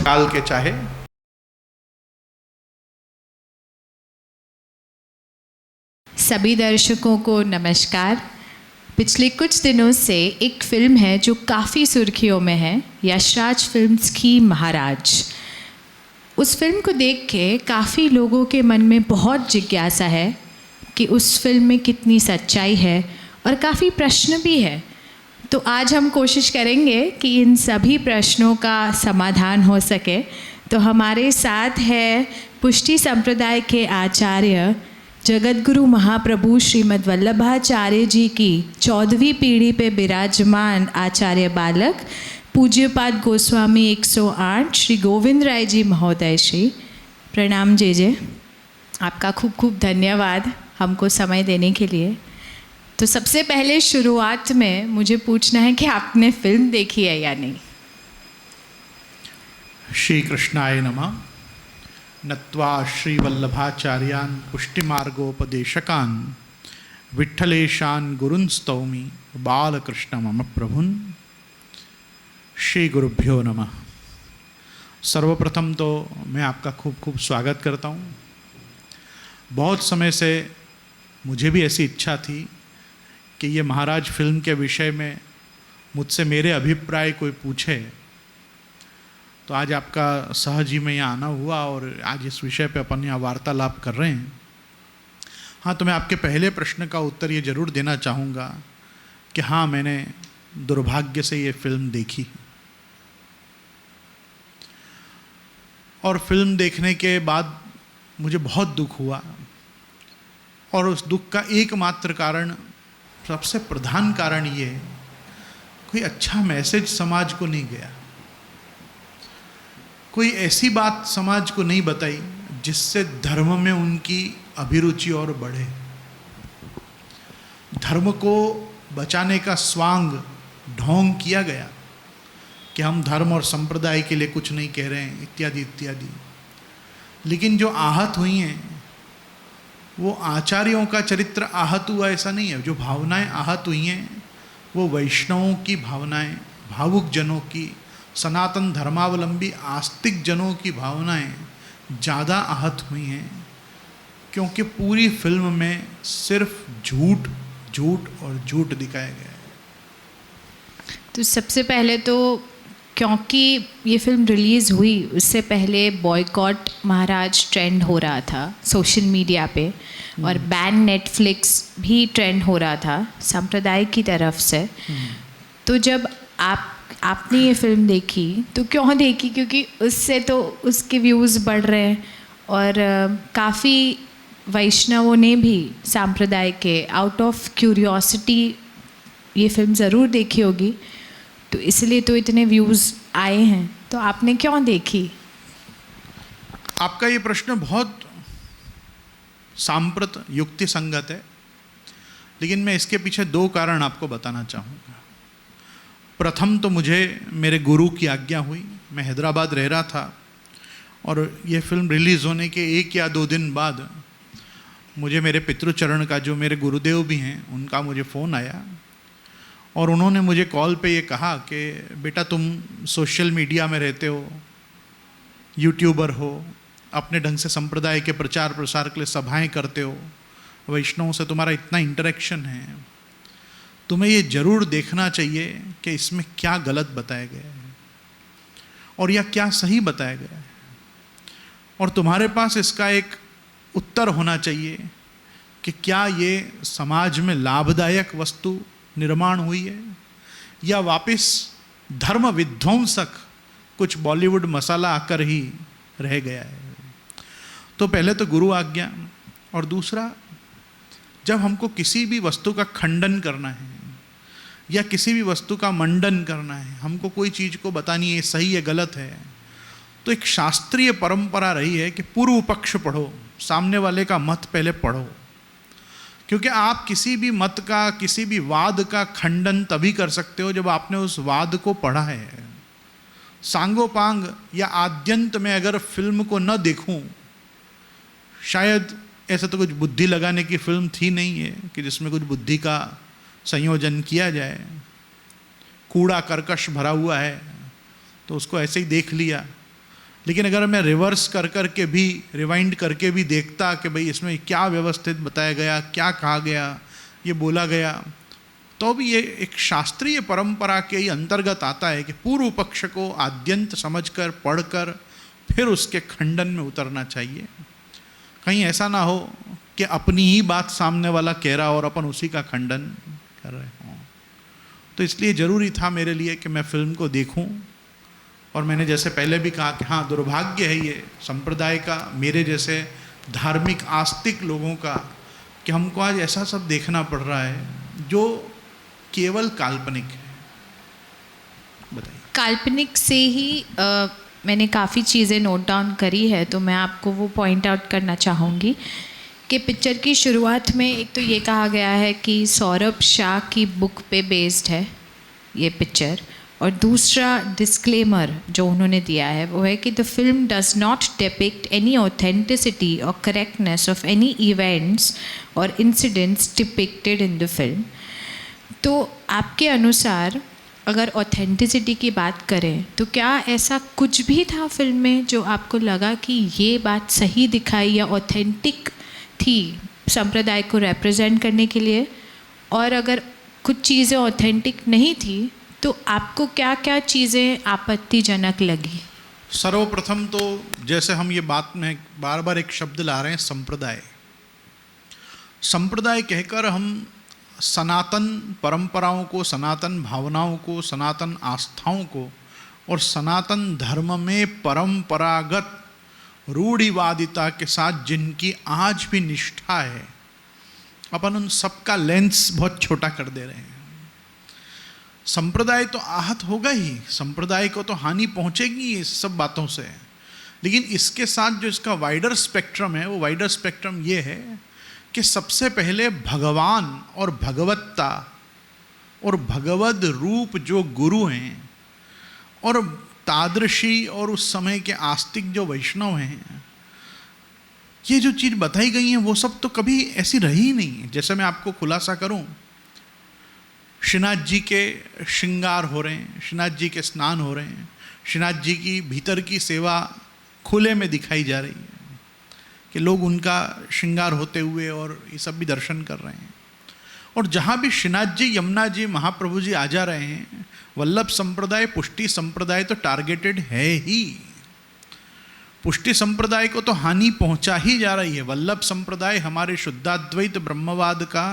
डाल के चाहे। सभी दर्शकों को नमस्कार। पिछले कुछ दिनों से एक फिल्म है जो काफ़ी सुर्खियों में है, यशराज फिल्म्स की महाराज। उस फिल्म को देख के काफ़ी लोगों के मन में बहुत जिज्ञासा है कि उस फिल्म में कितनी सच्चाई है और काफ़ी प्रश्न भी है। तो आज हम कोशिश करेंगे कि इन सभी प्रश्नों का समाधान हो सके। तो हमारे साथ है पुष्टि संप्रदाय के आचार्य जगतगुरु महाप्रभु श्रीमद् वल्लभाचार्य जी की 14वीं पीढ़ी पे विराजमान आचार्य बालक पूज्यपाद गोस्वामी 108 श्री गोविंद राय जी महोदय श्री। प्रणाम जे। आपका खूब खूब धन्यवाद हमको समय देने के लिए। तो सबसे पहले शुरुआत में मुझे पूछना है कि आपने फिल्म देखी है या नहीं। श्री कृष्णाय नमः। नत्वा श्रीवल्लभाचार्यान् पुष्टिमार्गोपदेशकान् विठ्ठलेशान् गुरुन् स्तौमि बालकृष्ण मम प्रभुन्। श्री गुरुभ्यो नमः। सर्वप्रथम तो मैं आपका खूब खूब स्वागत करता हूँ। बहुत समय से मुझे भी ऐसी इच्छा थी कि ये महाराज फिल्म के विषय में मुझसे मेरे अभिप्राय कोई पूछे, तो आज आपका सहज ही में यहाँ आना हुआ और आज इस विषय पे अपन यहाँ वार्तालाप कर रहे हैं। हाँ, तो मैं आपके पहले प्रश्न का उत्तर ये ज़रूर देना चाहूँगा कि हाँ, मैंने दुर्भाग्य से ये फिल्म देखी और फिल्म देखने के बाद मुझे बहुत दुख हुआ और उस दुख का एकमात्र कारण, सबसे प्रधान कारण ये, कोई अच्छा मैसेज समाज को नहीं गया, कोई ऐसी बात समाज को नहीं बताई जिससे धर्म में उनकी अभिरुचि और बढ़े, धर्म को बचाने का स्वांग ढोंग किया गया कि हम धर्म और संप्रदाय के लिए कुछ नहीं कह रहे हैं इत्यादि इत्यादि। लेकिन जो आहत हुई हैं वो आचार्यों का चरित्र आहत हुआ ऐसा नहीं है। जो भावनाएं आहत हुई हैं वो वैष्णवों की भावनाएं, भावुक जनों की, सनातन धर्मावलंबी आस्तिक जनों की भावनाएं ज़्यादा आहत हुई हैं, क्योंकि पूरी फिल्म में सिर्फ झूठ झूठ और झूठ दिखाया गया है। तो सबसे पहले तो क्योंकि ये फिल्म रिलीज़ हुई उससे पहले बॉयकॉट महाराज ट्रेंड हो रहा था सोशल मीडिया पे, और बैन नेटफ्लिक्स भी ट्रेंड हो रहा था संप्रदाय की तरफ से। तो जब आपने ये फिल्म देखी तो क्यों देखी? क्योंकि उससे तो उसके व्यूज़ बढ़ रहे हैं और काफ़ी वैष्णवों ने भी संप्रदाय के आउट ऑफ क्यूरियोसिटी ये फिल्म ज़रूर देखी होगी, तो इसलिए तो इतने व्यूज़ आए हैं। तो आपने क्यों देखी? आपका ये प्रश्न बहुत सांप्रत युक्ति संगत है, लेकिन मैं इसके पीछे दो कारण आपको बताना चाहूँगा। प्रथम तो मुझे मेरे गुरु की आज्ञा हुई। मैं हैदराबाद रह रहा था और ये फिल्म रिलीज़ होने के 1 या 2 दिन बाद मुझे मेरे पितृचरण का, जो मेरे गुरुदेव भी हैं, उनका मुझे फ़ोन आया और उन्होंने मुझे कॉल पे ये कहा कि बेटा तुम सोशल मीडिया में रहते हो, यूट्यूबर हो, अपने ढंग से संप्रदाय के प्रचार प्रसार के लिए सभाएं करते हो, वैष्णवों से तुम्हारा इतना इंटरेक्शन है, तुम्हें ये ज़रूर देखना चाहिए कि इसमें क्या गलत बताया गया है और या क्या सही बताया गया है, और तुम्हारे पास इसका एक उत्तर होना चाहिए कि क्या ये समाज में लाभदायक वस्तु निर्माण हुई है या वापस धर्म विध्वंसक कुछ बॉलीवुड मसाला आकर ही रह गया है। तो पहले तो गुरु आज्ञा, और दूसरा, जब हमको किसी भी वस्तु का खंडन करना है या किसी भी वस्तु का मंडन करना है, हमको कोई चीज़ को बतानी है सही है गलत है, तो एक शास्त्रीय परंपरा रही है कि पूर्व पक्ष पढ़ो, सामने वाले का मत पहले पढ़ो, क्योंकि आप किसी भी मत का, किसी भी वाद का खंडन तभी कर सकते हो जब आपने उस वाद को पढ़ा है। सांगोपांग या आद्यंत में अगर फिल्म को न देखूं, शायद ऐसा तो कुछ बुद्धि लगाने की फिल्म थी नहीं है कि जिसमें कुछ बुद्धि का संयोजन किया जाए। कूड़ा कर्कश भरा हुआ है तो उसको ऐसे ही देख लिया, लेकिन अगर मैं रिवर्स कर कर के भी, रिवाइंड करके भी देखता कि भाई इसमें क्या व्यवस्थित बताया गया, क्या कहा गया, ये बोला गया, तो भी ये एक शास्त्रीय परंपरा के ही अंतर्गत आता है कि पूर्व पक्ष को आद्यंत समझकर, पढ़कर फिर उसके खंडन में उतरना चाहिए। कहीं ऐसा ना हो कि अपनी ही बात सामने वाला कह रहा और अपन उसी का खंडन कर रहे हों। तो इसलिए ज़रूरी था मेरे लिए कि मैं फिल्म को देखूं। और मैंने जैसे पहले भी कहा कि हाँ, दुर्भाग्य है ये संप्रदाय का, मेरे जैसे धार्मिक आस्तिक लोगों का, कि हमको आज ऐसा सब देखना पड़ रहा है जो केवल काल्पनिक है। बताइए। काल्पनिक से ही मैंने काफ़ी चीज़ें नोट डाउन करी है, तो मैं आपको वो पॉइंट आउट करना चाहूँगी कि पिक्चर की शुरुआत में एक तो ये कहा गया है कि सौरभ शाह की बुक पे बेस्ड है ये पिक्चर, और दूसरा डिस्क्लेमर जो उन्होंने दिया है वो है कि the film does not depict any authenticity और करेक्टनेस ऑफ एनी इवेंट्स और incidents depicted in the film. तो आपके अनुसार अगर ऑथेंटिसिटी की बात करें तो क्या ऐसा कुछ भी था फिल्म में जो आपको लगा कि ये बात सही दिखाई या ऑथेंटिक थी संप्रदाय को रिप्रेजेंट करने के लिए? और अगर कुछ चीज़ें ऑथेंटिक नहीं थी तो आपको क्या क्या चीज़ें आपत्तिजनक लगी? सर्वप्रथम तो जैसे हम ये बात में बार बार एक शब्द ला रहे हैं, संप्रदाय। संप्रदाय कहकर हम सनातन परंपराओं को, सनातन भावनाओं को, सनातन आस्थाओं को और सनातन धर्म में परंपरागत रूढ़िवादिता के साथ जिनकी आज भी निष्ठा है, अपन उन सबका लेंस बहुत छोटा कर दे रहे हैं। संप्रदाय तो आहत होगा ही, संप्रदाय को तो हानि पहुंचेगी इस सब बातों से, लेकिन इसके साथ जो इसका वाइडर स्पेक्ट्रम है, वो वाइडर स्पेक्ट्रम ये है कि सबसे पहले भगवान और भगवत्ता और भगवद रूप जो गुरु हैं और तादृशी और उस समय के आस्तिक जो वैष्णव हैं, ये जो चीज़ बताई गई हैं वो सब तो कभी ऐसी रही ही नहीं। जैसे मैं आपको खुलासा करूं, श्रीनाथ जी के श्रृंगार हो रहे हैं, श्रीनाथ जी के स्नान हो रहे हैं, श्रीनाथ जी की भीतर की सेवा खुले में दिखाई जा रही है कि लोग उनका श्रृंगार होते हुए और ये सब भी दर्शन कर रहे हैं। और जहाँ भी श्रीनाथ जी, यमुना जी, महाप्रभु जी आ जा रहे हैं, वल्लभ संप्रदाय, पुष्टि संप्रदाय तो टारगेटेड है ही। पुष्टि संप्रदाय को तो हानि पहुंचा ही जा रही है। वल्लभ संप्रदाय हमारे शुद्धाद्वैत ब्रह्मवाद का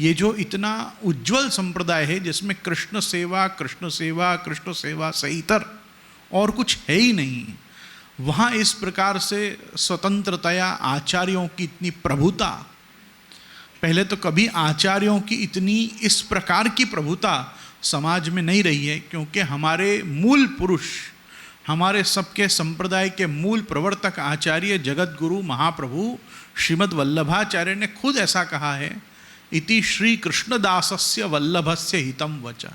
ये जो इतना उज्जवल संप्रदाय है, जिसमें कृष्ण सेवा कृष्ण सेवा कृष्ण सेवा से इतर और कुछ है ही नहीं, वहाँ इस प्रकार से स्वतंत्रतया आचार्यों की इतनी प्रभुता, पहले तो कभी आचार्यों की इतनी इस प्रकार की प्रभुता समाज में नहीं रही है, क्योंकि हमारे मूल पुरुष, हमारे सबके संप्रदाय के मूल प्रवर्तक आचार्य जगत गुरु महाप्रभु श्रीमद् वल्लभाचार्य ने खुद ऐसा कहा है, इति श्री कृष्णदासस्य वल्लभस्य हितम वचा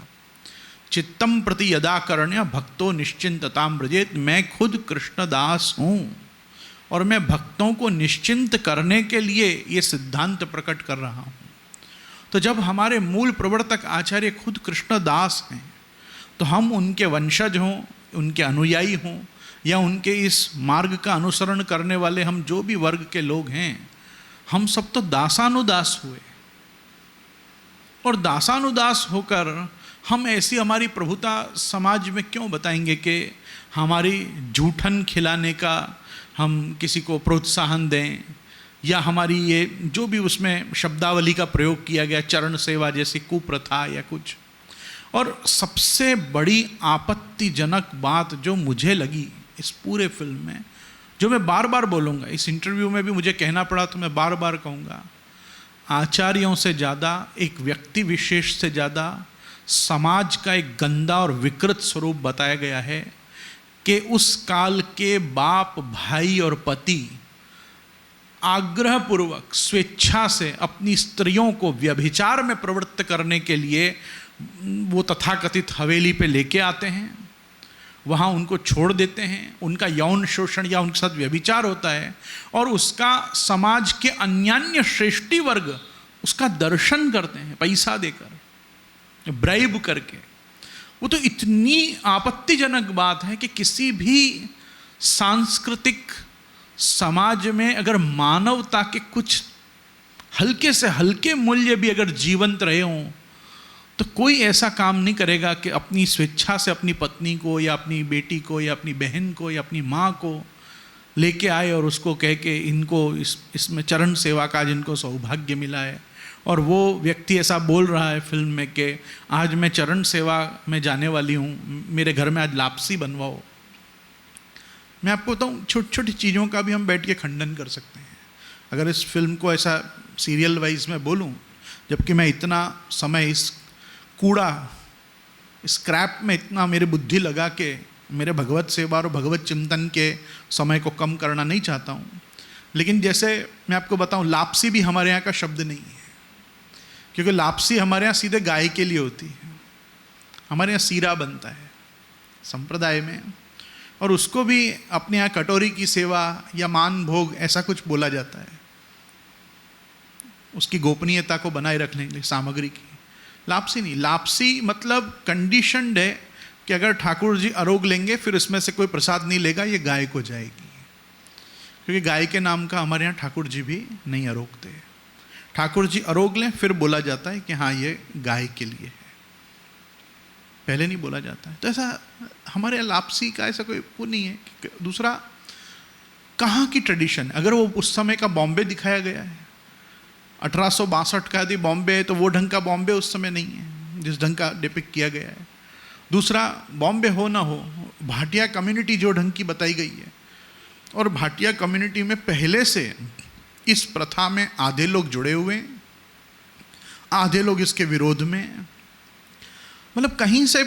चित्तम प्रति यदाकरण्य भक्तो निश्चिंतताम ब्रजेत। मैं खुद कृष्णदास हूँ और मैं भक्तों को निश्चिंत करने के लिए ये सिद्धांत प्रकट कर रहा हूँ। तो जब हमारे मूल प्रवर्तक आचार्य खुद कृष्णदास हैं, तो हम उनके वंशज हों, उनके अनुयायी हों, या उनके इस मार्ग का अनुसरण करने वाले हम जो भी वर्ग के लोग हैं, हम सब तो दासानुदास हुए। और दासानुदास होकर हम ऐसी हमारी प्रभुता समाज में क्यों बताएंगे कि हमारी जूठन खिलाने का हम किसी को प्रोत्साहन दें, या हमारी ये जो भी उसमें शब्दावली का प्रयोग किया गया, चरण सेवा जैसी कुप्रथा या कुछ। और सबसे बड़ी आपत्तिजनक बात जो मुझे लगी इस पूरे फिल्म में, जो मैं बार बार बोलूँगा, इस इंटरव्यू में भी मुझे कहना पड़ा तो मैं बार बार कहूँगा, आचार्यों से ज़्यादा, एक व्यक्ति विशेष से ज़्यादा समाज का एक गंदा और विकृत स्वरूप बताया गया है कि उस काल के बाप, भाई और पति आग्रहपूर्वक स्वेच्छा से अपनी स्त्रियों को व्यभिचार में प्रवृत्त करने के लिए वो तथाकथित हवेली पे लेके आते हैं, वहाँ उनको छोड़ देते हैं, उनका यौन शोषण या उनके साथ व्यभिचार होता है, और उसका समाज के अन्यान्य श्रेष्ठी वर्ग उसका दर्शन करते हैं पैसा देकर, ब्राइब करके। वो तो इतनी आपत्तिजनक बात है कि किसी भी सांस्कृतिक समाज में अगर मानवता के कुछ हल्के से हल्के मूल्य भी अगर जीवंत रहे हों तो कोई ऐसा काम नहीं करेगा कि अपनी स्वेच्छा से अपनी पत्नी को या अपनी बेटी को या अपनी बहन को या अपनी माँ को लेके आए और उसको कह के इनको इसमें चरण सेवा का जिनको सौभाग्य मिला है, और वो व्यक्ति ऐसा बोल रहा है फिल्म में कि आज मैं चरण सेवा में जाने वाली हूँ, मेरे घर में आज लापसी बनवाओ। मैं आपको बताऊँ, छोटी छोटी चीज़ों का भी हम बैठ के खंडन कर सकते हैं। अगर इस फिल्म को ऐसा सीरियल वाइज में बोलूँ, जबकि मैं इतना समय इस कूड़ा स्क्रैप में इतना मेरे बुद्धि लगा के मेरे भगवत सेवा और भगवत चिंतन के समय को कम करना नहीं चाहता हूँ, लेकिन जैसे मैं आपको बताऊँ, लापसी भी हमारे यहाँ का शब्द नहीं है, क्योंकि लापसी हमारे यहाँ सीधे गाय के लिए होती है। हमारे यहाँ सीरा बनता है संप्रदाय में, और उसको भी अपने यहाँ कटोरी की सेवा या मान भोग ऐसा कुछ बोला जाता है, उसकी गोपनीयता को बनाए रखने के लिए सामग्री की। लापसी नहीं, लापसी मतलब कंडीशनड है कि अगर ठाकुर जी अरोग लेंगे फिर इसमें से कोई प्रसाद नहीं लेगा, ये गाय को जाएगी, क्योंकि गाय के नाम का हमारे यहाँ ठाकुर जी भी नहीं अरोगते। ठाकुर जी अरोग लें फिर बोला जाता है कि हाँ ये गाय के लिए है, पहले नहीं बोला जाता है। तो ऐसा हमारे यहाँ लापसी का ऐसा कोई वो नहीं है। दूसरा, कहाँ की ट्रेडिशन, अगर वो उस समय का बॉम्बे दिखाया गया है, 1862 का यदि बॉम्बे है तो वो ढंग का बॉम्बे उस समय नहीं है जिस ढंग का डिपिक्ट किया गया है। दूसरा, बॉम्बे हो ना हो, भाटिया कम्युनिटी जो ढंग की बताई गई है, और भाटिया कम्युनिटी में पहले से इस प्रथा में आधे लोग जुड़े हुए हैं, आधे लोग इसके विरोध में, मतलब कहीं से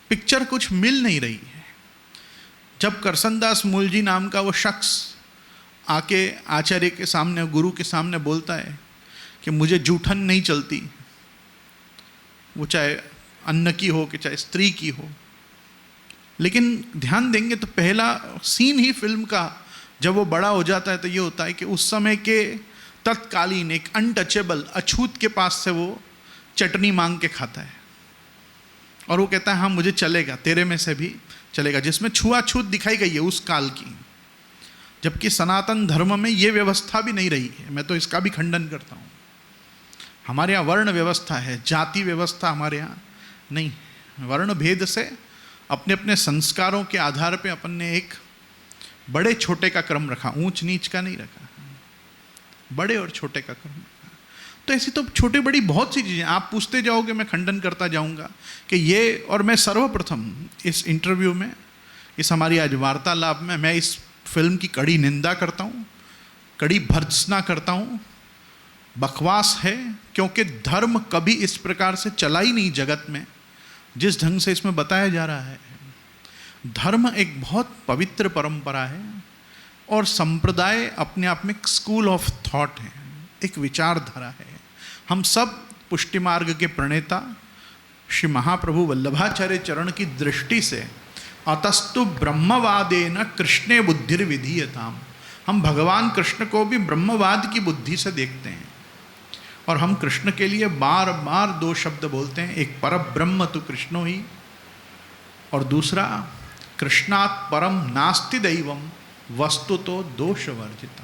पिक्चर कुछ मिल नहीं रही है। जब करसनदास मूल जी नाम का वो शख्स आके आचार्य के सामने, गुरु के सामने बोलता है कि मुझे जूठन नहीं चलती, वो चाहे अन्न की हो कि चाहे स्त्री की हो, लेकिन ध्यान देंगे तो पहला सीन ही फिल्म का जब वो बड़ा हो जाता है तो ये होता है कि उस समय के तत्कालीन एक अनटचेबल अछूत के पास से वो चटनी मांग के खाता है, और वो कहता है हाँ मुझे चलेगा, तेरे में से भी चलेगा, जिसमें छुआछूत दिखाई गई है उस काल की, जबकि सनातन धर्म में ये व्यवस्था भी नहीं रही है। मैं तो इसका भी खंडन करता हूँ। हमारे यहाँ वर्ण व्यवस्था है, जाति व्यवस्था हमारे यहाँ नहीं। वर्ण भेद से अपने अपने संस्कारों के आधार पे अपन ने एक बड़े छोटे का क्रम रखा, ऊंच नीच का नहीं रखा, बड़े और छोटे का क्रम रखा। तो ऐसी तो छोटे बड़ी बहुत सी चीज़ें आप पूछते जाओगे, मैं खंडन करता जाऊंगा कि ये, और मैं सर्वप्रथम इस इंटरव्यू में, इस हमारी आज वार्तालाप में, मैं इस फिल्म की कड़ी निंदा करता हूँ, कड़ी भर्त्सना करता हूँ। बकवास है, क्योंकि धर्म कभी इस प्रकार से चला ही नहीं जगत में जिस ढंग से इसमें बताया जा रहा है। धर्म एक बहुत पवित्र परंपरा है, और संप्रदाय अपने आप में एक स्कूल ऑफ थॉट है, एक विचारधारा है। हम सब पुष्टि मार्ग के प्रणेता श्री महाप्रभु वल्लभाचार्य चरण की दृष्टि से अतस्तु ब्रह्मवादेन कृष्णे बुद्धिर्विधीयताम, हम भगवान कृष्ण को भी ब्रह्मवाद की बुद्धि से देखते हैं, और हम कृष्ण के लिए बार बार दो शब्द बोलते हैं, एक परब्रह्म तु कृष्णो ही, और दूसरा कृष्णात् परम नास्ति दैवम वस्तु तो दोष वर्जितम।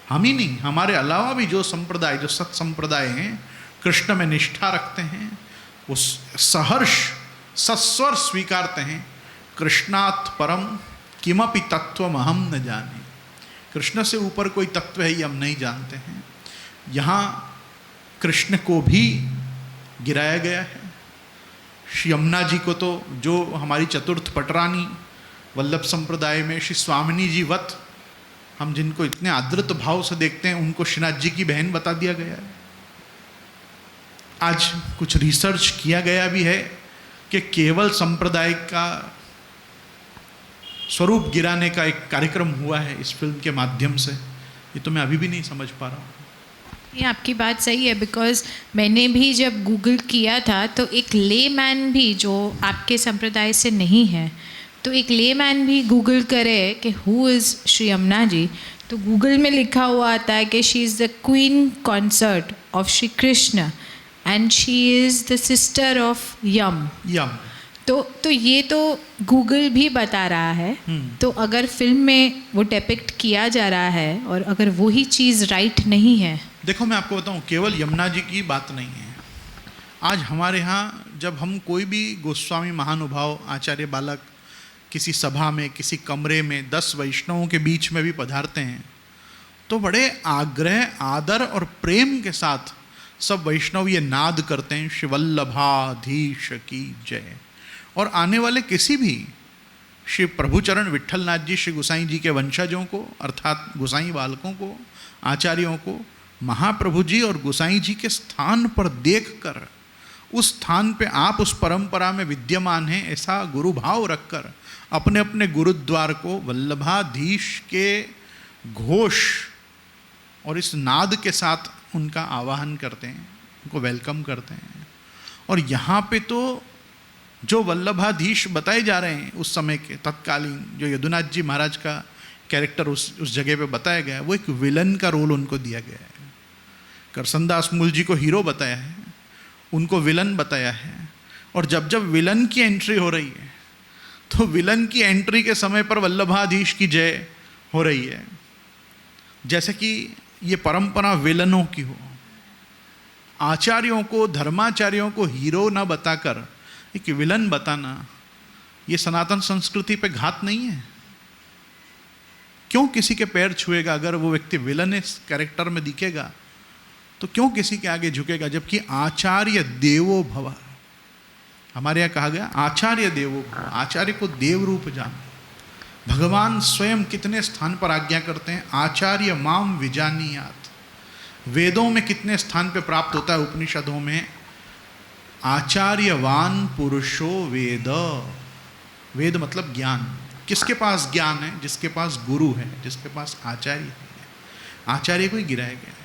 हम ही नहीं, हमारे अलावा भी जो संप्रदाय, जो सत संप्रदाय हैं, कृष्ण में निष्ठा रखते हैं, वो सहर्ष सस्वर स्वीकारते हैं, कृष्णात् परम किमपि तत्वम अहम न जाने, कृष्ण से ऊपर कोई तत्व है ये हम नहीं जानते हैं। यहाँ कृष्ण को भी गिराया गया है। श्री यमुना जी को तो, जो हमारी चतुर्थ पटरानी वल्लभ संप्रदाय में श्री स्वामिनी जी वत, हम जिनको इतने आदृत भाव से देखते हैं, उनको श्रीनाथ जी की बहन बता दिया गया है। आज कुछ रिसर्च किया गया भी है कि केवल संप्रदाय का स्वरूप गिराने का एक कार्यक्रम हुआ है इस फिल्म के माध्यम से। ये तो मैं अभी भी नहीं समझ पा रहा हूँ। ये आपकी बात सही है, बिकॉज़ मैंने भी जब गूगल किया था तो एक लेमैन भी जो आपके संप्रदाय से नहीं है, तो एक लेमैन भी गूगल करे कि हु इज़ श्री यमुना जी, तो गूगल में लिखा हुआ आता है कि she is the queen consort of Shri Krishna and she is the sister of Yama. तो ये तो गूगल भी बता रहा है, तो अगर फिल्म में वो डिपिक्ट किया जा रहा है और अगर वही चीज़ राइट नहीं है। देखो मैं आपको बताऊं, केवल यमुना जी की बात नहीं है। आज हमारे यहाँ जब हम कोई भी गोस्वामी महानुभाव आचार्य बालक किसी सभा में, किसी कमरे में 10 वैष्णवों के बीच में भी पधारते हैं, तो बड़े आग्रह, आदर और प्रेम के साथ सब वैष्णव ये नाद करते हैं, श्री वल्लभाधीश की जय। और आने वाले किसी भी श्री प्रभुचरण विट्ठलनाथ जी, श्री गोसाई जी के वंशजों को, अर्थात गोसाई बालकों को, आचार्यों को, महाप्रभु जी और गोसाई जी के स्थान पर देखकर, उस स्थान पे आप उस परंपरा में विद्यमान हैं ऐसा गुरु भाव रखकर अपने अपने गुरुद्वार को वल्लभाधीश के घोष और इस नाद के साथ उनका आवाहन करते हैं, उनको वेलकम करते हैं। और यहाँ पे तो जो वल्लभाधीश बताए जा रहे हैं उस समय के तत्कालीन, जो यदुनाथ जी महाराज का कैरेक्टर उस जगह पे बताया गया है, वो एक विलन का रोल उनको दिया गया है। करसनदास मूल जी को हीरो बताया है, उनको विलन बताया है। और जब जब विलन की एंट्री हो रही है तो विलन की एंट्री के समय पर वल्लभाधीश की जय हो रही है, जैसे कि ये परंपरा विलनों की हो। आचार्यों को, धर्माचार्यों को हीरो न बताकर एक विलन बताना, ये सनातन संस्कृति पे घात नहीं है? क्यों किसी के पैर छुएगा? अगर वो व्यक्ति विलन इस कैरेक्टर में दिखेगा तो क्यों किसी के आगे झुकेगा? जबकि आचार्य देवो भव, हमारे यहाँ कहा गया आचार्य देवो भव, आचार्य को देव रूप जानो। भगवान स्वयं कितने स्थान पर आज्ञा करते हैं, आचार्य माम विजानीयात। वेदों में कितने स्थान पे प्राप्त होता है, उपनिषदों में, आचार्यवान पुरुषो वेद। वेद मतलब ज्ञान। किसके पास ज्ञान है? जिसके पास गुरु है, जिसके पास आचार्य है। आचार्य को ही गिराया गया है।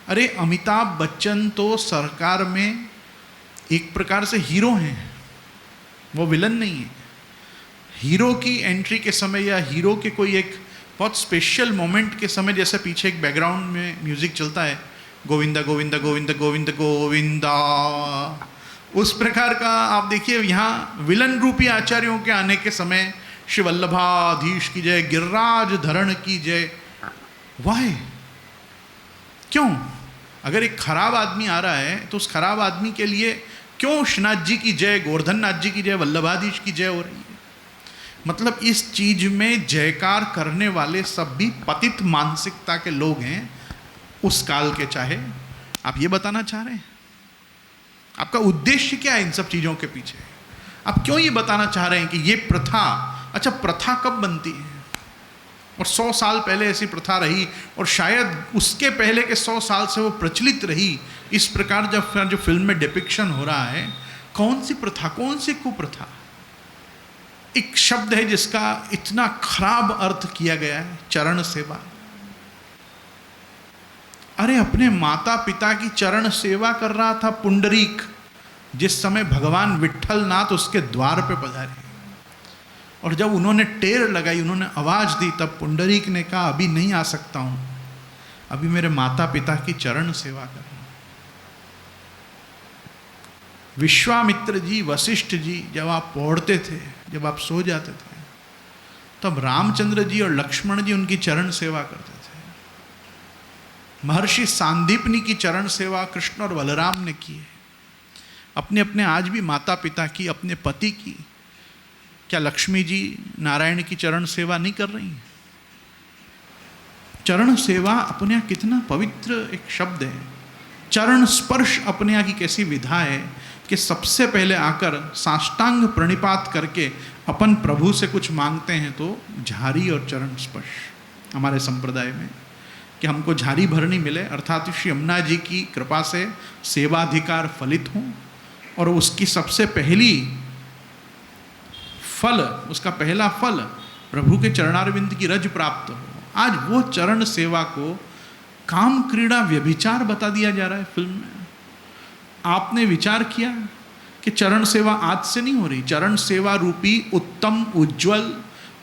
अरे अमिताभ बच्चन तो सरकार में एक प्रकार से हीरो हैं, वो विलन नहीं है। हीरो की एंट्री के समय या हीरो के कोई एक बहुत स्पेशल मोमेंट के समय, जैसे पीछे एक बैकग्राउंड में म्यूजिक चलता है, गोविंदा गोविंदा गोविंदा गोविंदा गोविंदा, उस प्रकार का आप देखिए यहाँ विलन रूपी आचार्यों के आने के समय श्री वल्लभाधीश की जय, गिरिराज धरण की जय। वाह, क्यों? अगर एक खराब आदमी आ रहा है तो उस खराब आदमी के लिए क्यों श्रीनाथ जी की जय, गोवर्धन नाथ जी की जय, वल्लभाधीश की जय हो रही है? मतलब इस चीज में जयकार करने वाले सब भी पतित मानसिकता के लोग हैं उस काल के। चाहे आप ये बताना चाह रहे हैं, आपका उद्देश्य क्या है इन सब चीजों के पीछे? आप क्यों ये बताना चाह रहे हैं कि ये प्रथा, अच्छा प्रथा कब बनती है? और 100 साल पहले ऐसी प्रथा रही और शायद उसके पहले के 100 साल से वो प्रचलित रही। इस प्रकार जब जो फिल्म में डिपिक्शन हो रहा है, कौन सी प्रथा, कौन सी कुप्रथा? एक शब्द है जिसका इतना खराब अर्थ किया गया है, चरण सेवा। अरे अपने माता पिता की चरण सेवा कर रहा था पुंडरीक, जिस समय भगवान विट्ठलनाथ उसके द्वार पे पधारे, और जब उन्होंने टेर लगाई, उन्होंने आवाज दी, तब पुंडरीक ने कहा अभी नहीं आ सकता हूं, अभी मेरे माता पिता की चरण सेवा कर। विश्वामित्र जी, वशिष्ठ जी जब आप पढ़ते थे, जब आप सो जाते थे, तब रामचंद्र जी और लक्ष्मण जी उनकी चरण सेवा करते थे। महर्षि सांदीपनी की चरण सेवा कृष्ण और बलराम ने की है। अपने अपने आज भी माता पिता की, अपने पति की, क्या लक्ष्मी जी नारायण की चरण सेवा नहीं कर रही हैं? चरण सेवा अपने यहाँ कितना पवित्र एक शब्द है। चरण स्पर्श अपने यहाँ की कैसी विधा है कि सबसे पहले आकर साष्टांग प्रणिपात करके अपन प्रभु से कुछ मांगते हैं तो झारी और चरण स्पर्श हमारे संप्रदाय में, कि हमको झारी भरनी मिले, अर्थात श्री यमुना जी की कृपा से सेवाधिकार फलित हों और उसकी सबसे पहली फल, उसका पहला फल प्रभु के चरणारविंद की रज प्राप्त हो। आज वो चरण सेवा को काम क्रीड़ा व्यभिचार बता दिया जा रहा है फिल्म में। आपने विचार किया कि चरण सेवा आज से नहीं हो रही? चरण सेवा रूपी उत्तम, उज्जवल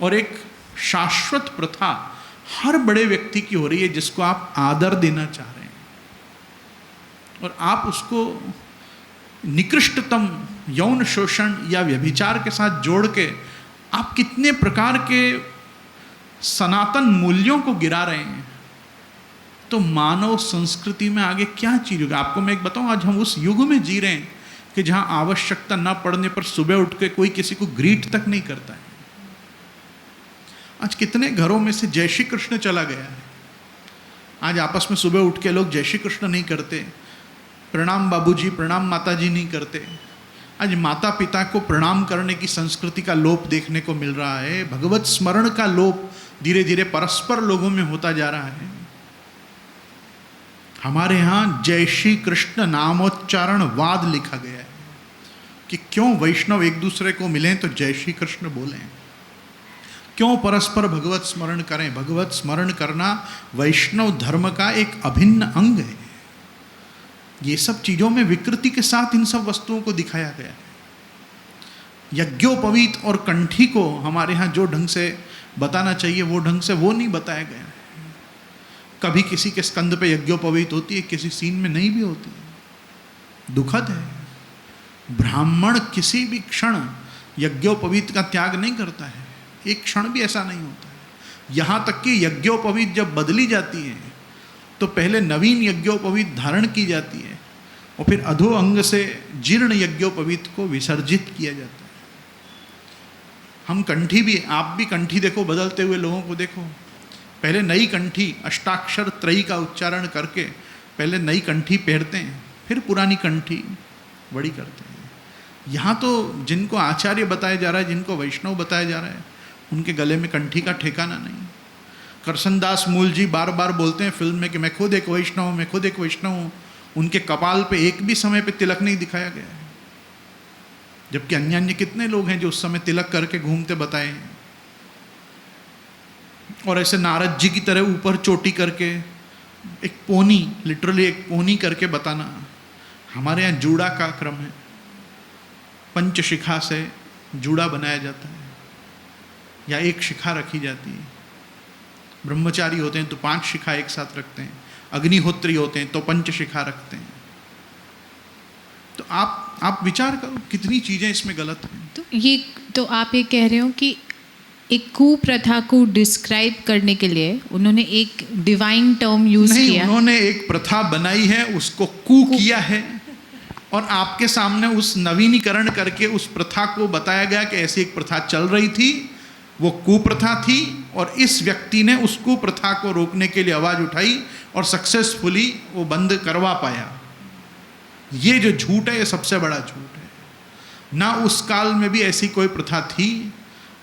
और एक शाश्वत प्रथा हर बड़े व्यक्ति की हो रही है, जिसको आप आदर देना चाह रहे हैं, और आप उसको निकृष्टतम यौन शोषण या व्यभिचार के साथ जोड़ के आप कितने प्रकार के सनातन मूल्यों को गिरा रहे हैं। तो मानव संस्कृति में आगे क्या चीज होगी? आपको मैं एक बताऊं, आज हम उस युग में जी रहे हैं कि जहां आवश्यकता न पड़ने पर सुबह उठ के कोई किसी को ग्रीट तक नहीं करता है। आज कितने घरों में से जय श्री कृष्ण चला गया है। आज आपस में सुबह उठ के लोग जय श्री कृष्ण नहीं करते, प्रणाम बाबूजी प्रणाम माताजी नहीं करते। आज माता पिता को प्रणाम करने की संस्कृति का लोप देखने को मिल रहा है। भगवत स्मरण का लोप धीरे धीरे परस्पर लोगों में होता जा रहा है। हमारे यहाँ जय श्री कृष्ण नामोच्चारण वाद लिखा गया है कि क्यों वैष्णव एक दूसरे को मिलें तो जय श्री कृष्ण बोलें, क्यों परस्पर भगवत स्मरण करें। भगवत स्मरण करना वैष्णव धर्म का एक अभिन्न अंग है। ये सब चीज़ों में विकृति के साथ इन सब वस्तुओं को दिखाया गया है। यज्ञोपवीत और कंठी को हमारे यहाँ जो ढंग से बताना चाहिए वो ढंग से वो नहीं बताया गया है। कभी किसी के स्कंद पे यज्ञोपवीत होती है, किसी सीन में नहीं भी होती है। दुखद है। ब्राह्मण किसी भी क्षण यज्ञोपवीत का त्याग नहीं करता है, एक क्षण भी ऐसा नहीं होता है। यहाँ तक कि यज्ञोपवीत जब बदली जाती है तो पहले नवीन यज्ञोपवीत धारण की जाती है और फिर अधो अंग से जीर्ण यज्ञोपवीत को विसर्जित किया जाता है। हम कंठी भी, आप भी कंठी देखो, बदलते हुए लोगों को देखो। पहले नई कंठी अष्टाक्षर त्रयी का उच्चारण करके पहले नई कंठी पहनते हैं, फिर पुरानी कंठी बड़ी करते हैं। यहाँ तो जिनको आचार्य बताया जा रहा है, जिनको वैष्णव बताया जा रहा है, उनके गले में कंठी का ठिकाना नहीं। करसनदास मूल जी बार बार बोलते हैं फिल्म में कि मैं खुद एक वैष्णव हूँ, मैं खुद एक वैष्णव हूँ। उनके कपाल पे एक भी समय पे तिलक नहीं दिखाया गया है, जबकि अन्य अन्य कितने लोग हैं जो उस समय तिलक करके घूमते बताए हैं। और ऐसे नारद जी की तरह ऊपर चोटी करके एक पोनी, लिटरली एक पोनी करके बताना। हमारे यहाँ जूड़ा का क्रम है, पंचशिखा से जूड़ा बनाया जाता है या एक शिखा रखी जाती है। ब्रह्मचारी होते हैं तो 5 शिखा एक साथ रखते हैं, अग्निहोत्री होते हैं तो 5 शिखा रखते हैं। तो आप विचार करो कितनी चीज़ें इसमें गलत हैं। तो आप ये कह रहे हो कि एक कुप्रथा को डिस्क्राइब करने के लिए उन्होंने एक डिवाइन टर्म यूज किया। उन्होंने एक प्रथा बनाई है, उसको कु किया है और आपके सामने उस नवीनीकरण करके उस प्रथा को बताया गया कि ऐसी एक प्रथा चल रही थी, वो कुप्रथा थी और इस व्यक्ति ने उस कुप्रथा को रोकने के लिए आवाज़ उठाई और सक्सेसफुली वो बंद करवा पाया। ये जो झूठ है, ये सबसे बड़ा झूठ है। ना उस काल में भी ऐसी कोई प्रथा थी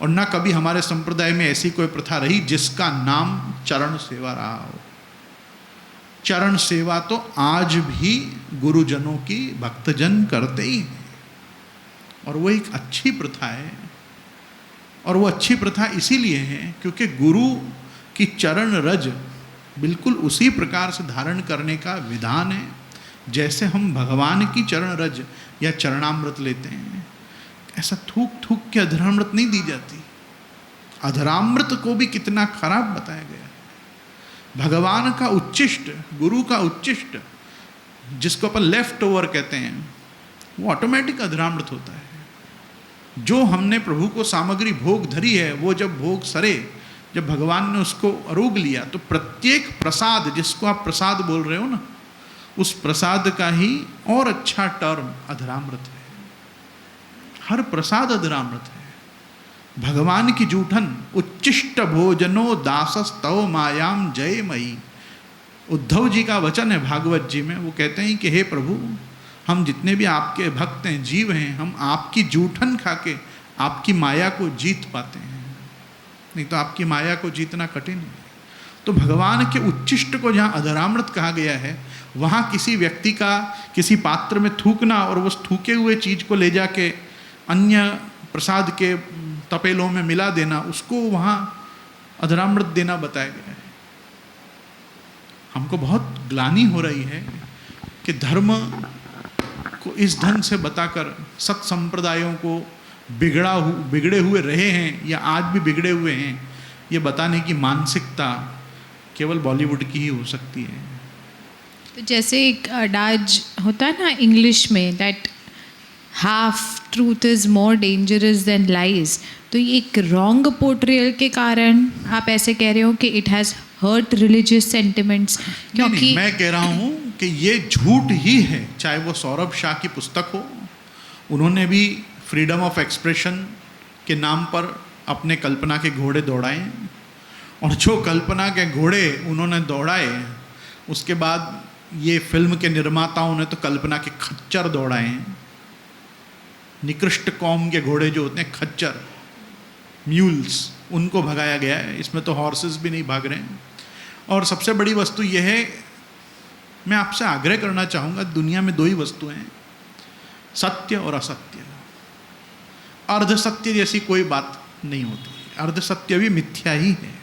और ना कभी हमारे संप्रदाय में ऐसी कोई प्रथा रही जिसका नाम चरण सेवा रहा हो। चरण सेवा तो आज भी गुरुजनों की भक्तजन करते ही हैं और वो एक अच्छी प्रथा है। और वो अच्छी प्रथा इसीलिए है क्योंकि गुरु की चरण रज बिल्कुल उसी प्रकार से धारण करने का विधान है जैसे हम भगवान की चरण रज या चरणामृत लेते हैं। ऐसा थूक थूक के अधरामृत नहीं दी जाती। अधरामृत को भी कितना खराब बताया गया है। भगवान का उच्चिष्ट, गुरु का उच्चिष्ट, जिसको अपन लेफ्ट ओवर कहते हैं, वो ऑटोमेटिक अधरामृत होता है। जो हमने प्रभु को सामग्री भोग धरी है, वो जब भोग सरे, जब भगवान ने उसको अरोग लिया, तो प्रत्येक प्रसाद, जिसको आप प्रसाद बोल रहे हो ना, उस प्रसाद का ही और अच्छा टर्म अधरामृत है। हर प्रसाद अधरामृत है। भगवान की जूठन उच्चिष्ट भोजनो दासस्तव मायाम जय मई। उद्धव जी का वचन है भागवत जी में, वो कहते हैं कि हे प्रभु, हम जितने भी आपके भक्त हैं, जीव हैं, हम आपकी जूठन खा के आपकी माया को जीत पाते हैं, नहीं तो आपकी माया को जीतना कठिन है। तो भगवान के उच्चिष्ट को जहाँ अधरामृत कहा गया है, वहाँ किसी व्यक्ति का किसी पात्र में थूकना और उस थूके हुए चीज़ को ले जाके अन्य प्रसाद के तपेलों में मिला देना, उसको वहाँ अधरामृत देना बताया गया है। हमको बहुत ग्लानि हो रही है कि धर्म को इस ढंग से बताकर सत संप्रदायों को बिगड़े हुए रहे हैं या आज भी बिगड़े हुए हैं, ये बताने की मानसिकता केवल बॉलीवुड की ही हो सकती है। तो जैसे एक अडाज होता है ना इंग्लिश में, that half truth is more dangerous than lies, तो ये एक रॉन्ग पोर्ट्रेयल के कारण आप ऐसे कह रहे हो कि it has hurt religious sentiments? क्योंकि मैं कह रहा हूँ कि ये झूठ ही है। चाहे वो सौरभ शाह की पुस्तक हो, उन्होंने भी फ्रीडम ऑफ एक्सप्रेशन के नाम पर अपने कल्पना के घोड़े दौड़ाए, और जो कल्पना के घोड़े उन्होंने दौड़ाए उसके बाद ये फिल्म के निर्माताओं ने तो कल्पना के खच्चर दौड़ाए हैं। निकृष्ट कौम के घोड़े जो होते हैं, खच्चर, म्यूल्स, उनको भगाया गया है। इसमें तो हॉर्सेस भी नहीं भाग रहे हैं। और सबसे बड़ी वस्तु यह है, मैं आपसे आग्रह करना चाहूँगा, दुनिया में दो ही वस्तुएं हैं, सत्य और असत्य। अर्ध सत्य जैसी कोई बात नहीं होती। अर्ध सत्य भी मिथ्या ही है।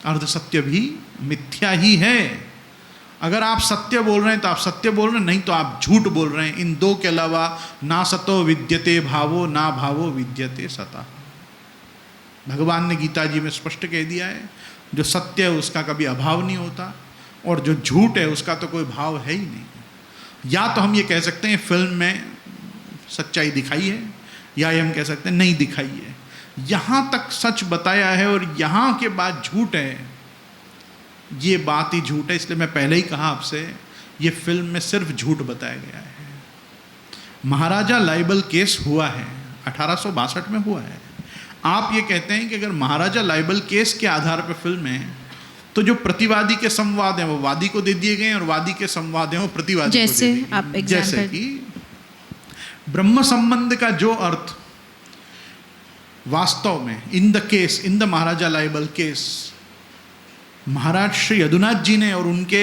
अर्ध सत्य भी मिथ्या ही है। अगर आप सत्य बोल रहे हैं तो आप सत्य बोल रहे हैं, नहीं तो आप झूठ बोल रहे हैं। इन दो के अलावा ना सतो विद्यते भावो, ना भावो विद्यते सता। भगवान ने गीता जी में स्पष्ट कह दिया है, जो सत्य है उसका कभी अभाव नहीं होता, और जो झूठ है उसका तो कोई भाव है ही नहीं। या तो हम ये कह सकते हैं फिल्म में सच्चाई दिखाई है, या ये हम कह सकते हैं नहीं दिखाई है। यहाँ तक सच बताया है और यहाँ के बाद झूठ है, ये बात ही झूठ है। इसलिए मैं पहले ही कहा आपसे, ये फिल्म में सिर्फ झूठ बताया गया है। महाराजा लाइबल केस हुआ है, 1862 में हुआ है। आप ये कहते हैं कि अगर महाराजा लाइबल केस के आधार पर फिल्म है, तो जो प्रतिवादी के संवाद हैं वो वादी को दे दिए गए और वादी के संवाद हैं वो प्रतिवादी को दे दिए गए। जैसे कि ब्रह्म संबंध का जो अर्थ वास्तव में in the Maharaja libel case Maharaj Shri Yadunath ji ने और उनके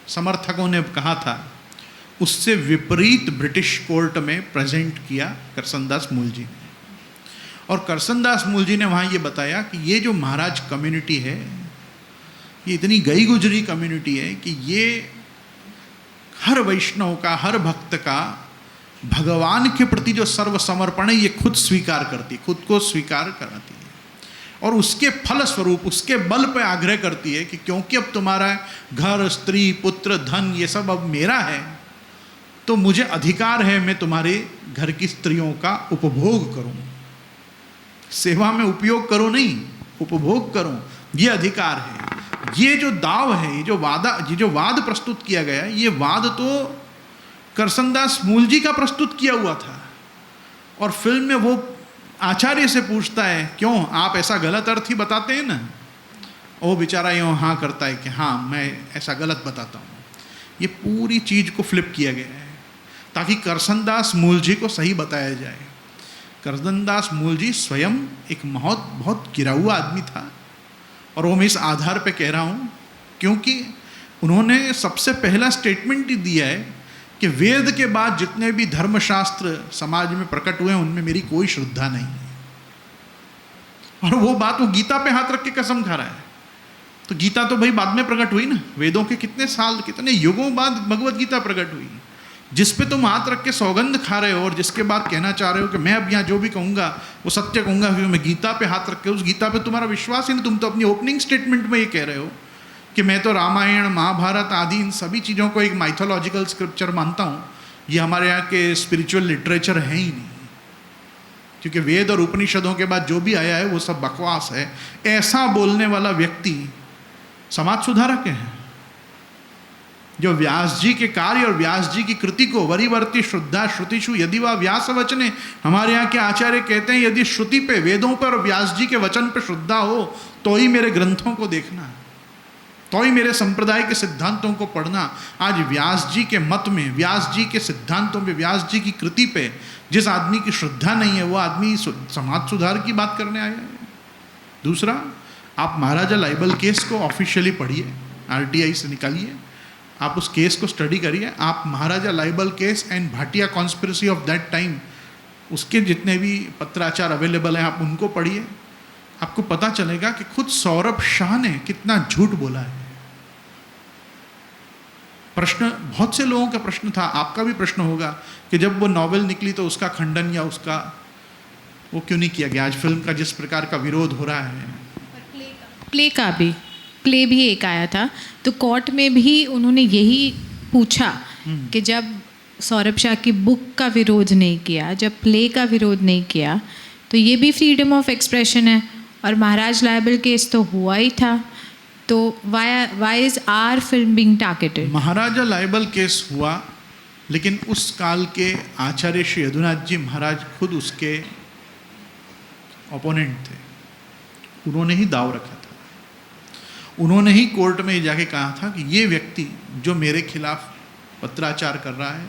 समर्थकों ने कहा था, उससे विपरीत ब्रिटिश कोर्ट में प्रेजेंट किया करसनदास मूलजी ने। और करसनदास मूलजी ने वहाँ ये बताया कि ये जो महाराज कम्युनिटी है, ये इतनी गई गुजरी कम्युनिटी है कि ये हर वैष्णव का, हर भक्त का भगवान के प्रति जो सर्वसमर्पण है ये खुद स्वीकार करती है, खुद को स्वीकार कराती है। और उसके फल स्वरूप, उसके बल पर आग्रह करती है कि क्योंकि अब तुम्हारा घर, स्त्री, पुत्र, धन ये सब अब मेरा है, तो मुझे अधिकार है मैं तुम्हारे घर की स्त्रियों का उपभोग करूं। सेवा में उपयोग करो नहीं, उपभोग करो, ये अधिकार है। ये जो दाव है, ये जो वाद प्रस्तुत किया गया है, ये वाद तो करसनदास मूलजी का प्रस्तुत किया हुआ था। और फिल्म में वो आचार्य से पूछता है, क्यों आप ऐसा गलत अर्थ ही बताते हैं ना? वो बेचारा यूँ हाँ करता है कि हाँ मैं ऐसा गलत बताता हूँ। ये पूरी चीज़ को फ्लिप किया गया है ताकि करसनदास मूलजी को सही बताया जाए। करसनदास मूलजी स्वयं एक बहुत गिरा हुआ आदमी था, और वो मैं इस आधार पे कह रहा हूँ क्योंकि उन्होंने सबसे पहला स्टेटमेंट ही दिया है कि वेद के बाद जितने भी धर्मशास्त्र समाज में प्रकट हुए हैं उनमें मेरी कोई श्रद्धा नहीं है। और वो बात वो गीता पे हाथ रख के कसम खा रहा है। तो गीता तो भाई बाद में प्रकट हुई ना, वेदों के कितने युगों बाद भगवत गीता प्रकट हुई, जिस पे तुम हाथ रख के सौगंध खा रहे हो और जिसके बाद कहना चाह रहे हो कि मैं अब यहाँ जो भी कहूँगा वो सत्य कहूँगा, क्योंकि मैं गीता पे हाथ रख के, उस गीता पे तुम्हारा विश्वास ही नहीं। तुम तो अपनी ओपनिंग स्टेटमेंट में ये कह रहे हो कि मैं तो रामायण, महाभारत आदि इन सभी चीज़ों को एक माइथोलॉजिकल स्क्रिप्चर मानता हूँ, ये हमारे यहाँ के स्पिरिचुअल लिटरेचर है ही नहीं, क्योंकि वेद और उपनिषदों के बाद जो भी आया है वो सब बकवास है। ऐसा बोलने वाला व्यक्ति समाज सुधारक है, जो व्यास जी के कार्य और व्यास जी की कृति को वरिवर्ती श्रद्धा श्रुतिषु यदि वा व्यास वचने, हमारे यहाँ के आचार्य कहते हैं यदि श्रुति पे, वेदों पर और व्यास जी के वचन पे श्रद्धा हो तो ही मेरे ग्रंथों को देखना, तो ही मेरे संप्रदाय के सिद्धांतों को पढ़ना। आज व्यास जी के मत में, व्यास जी के सिद्धांतों पे, व्यास जी की कृति पे जिस आदमी की श्रद्धा नहीं है वो आदमी समाज सुधार की बात करने आया है। दूसरा, आप महाराजा लाइबल केस को ऑफिशियली पढ़िए, RTI से निकालिए, आप उस केस को स्टडी करिए। आप Maharaja libel case and Bhatia conspiracy of that time, उसके जितने भी पत्राचार अवेलेबल हैं आप उनको पढ़िए। आपको पता चलेगा कि खुद सौरभ शाह ने कितना झूठ बोला है। प्रश्न, बहुत से लोगों का प्रश्न था, आपका भी प्रश्न होगा कि जब वो नॉवेल निकली तो उसका खंडन या उसका वो क्यों नहीं किया गया। आज फिल्म का जिस प्रकार का विरोध हो रहा है, प्ले भी एक आया था, तो कोर्ट में भी उन्होंने यही पूछा कि जब सौरभ शाह की बुक का विरोध नहीं किया, जब प्ले का विरोध नहीं किया, तो ये भी फ्रीडम ऑफ एक्सप्रेशन है। और महाराज लायबल केस तो हुआ ही था, तो why is our film being targeted? Maharaja libel case हुआ, लेकिन उस काल के आचार्य श्री यदुनाथ जी महाराज खुद उसके ओपोनेंट थे। उन्होंने ही दाव रखा था, उन्होंने ही कोर्ट में जाके कहा था कि ये व्यक्ति जो मेरे खिलाफ पत्राचार कर रहा है,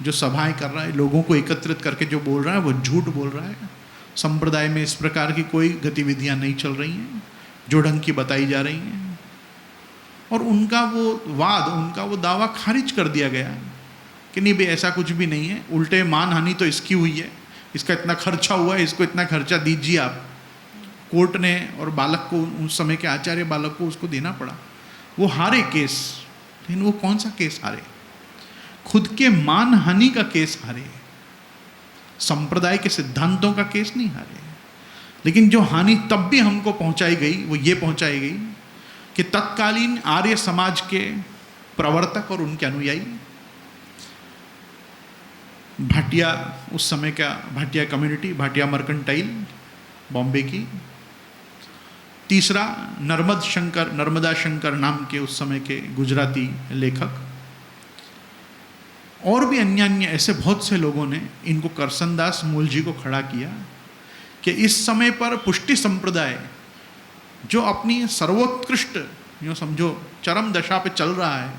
जो सभाएं कर रहा है, लोगों को एकत्रित करके जो बोल रहा है, वो झूठ बोल रहा है। संप्रदाय में इस प्रकार की कोई गतिविधियां नहीं चल रही हैं जो ढंग की बताई जा रही हैं। और उनका वो वाद, उनका वो दावा खारिज कर दिया गया कि नहीं भाई ऐसा कुछ भी नहीं है, उल्टे मानहानि तो इसकी हुई है, इसका इतना खर्चा हुआ है, इसको इतना खर्चा दीजिए आप। कोर्ट ने और बालक को, उस समय के आचार्य बालक को उसको देना पड़ा। वो हारे केस, लेकिन वो कौन सा केस हारे? खुद के मानहानि का केस हारे, संप्रदाय के सिद्धांतों का केस नहीं हारे। लेकिन जो हानि तब भी हमको पहुंचाई गई वो ये पहुंचाई गई कि तत्कालीन आर्य समाज के प्रवर्तक और उनके अनुयायी, भाटिया, उस समय का भाटिया कम्युनिटी, भाटिया मर्केंटाइल बॉम्बे की, तीसरा नर्मदा शंकर नाम के उस समय के गुजराती लेखक, और भी अन्य ऐसे बहुत से लोगों ने इनको करसनदास मूलजी को खड़ा किया कि इस समय पर पुष्टि संप्रदाय जो अपनी सर्वोत्कृष्ट, यूँ समझो चरम दशा पे चल रहा है,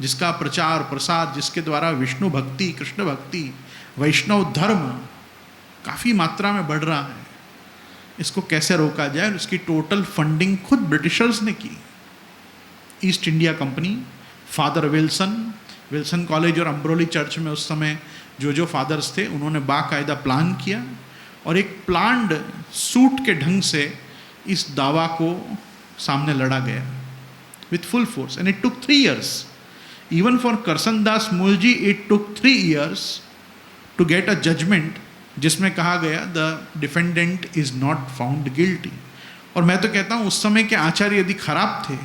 जिसका प्रचार प्रसार, जिसके द्वारा विष्णु भक्ति, कृष्ण भक्ति, वैष्णव धर्म काफ़ी मात्रा में बढ़ रहा है, इसको कैसे रोका जाए। और इसकी टोटल फंडिंग खुद ब्रिटिशर्स ने की। East India company, father Wilson college और अम्ब्रोली चर्च में उस समय जो फादर्स थे, उन्होंने बाकायदा प्लान किया और एक प्लान्ड सूट के ढंग से इस दावा को सामने लड़ा गया with full force. And it took 3 years, even for Karsandas Mulji it took 3 years to get a judgement जिसमें कहा गया the defendant is not found guilty. और मैं तो कहता हूँ उस समय के आचार्य यदि खराब थे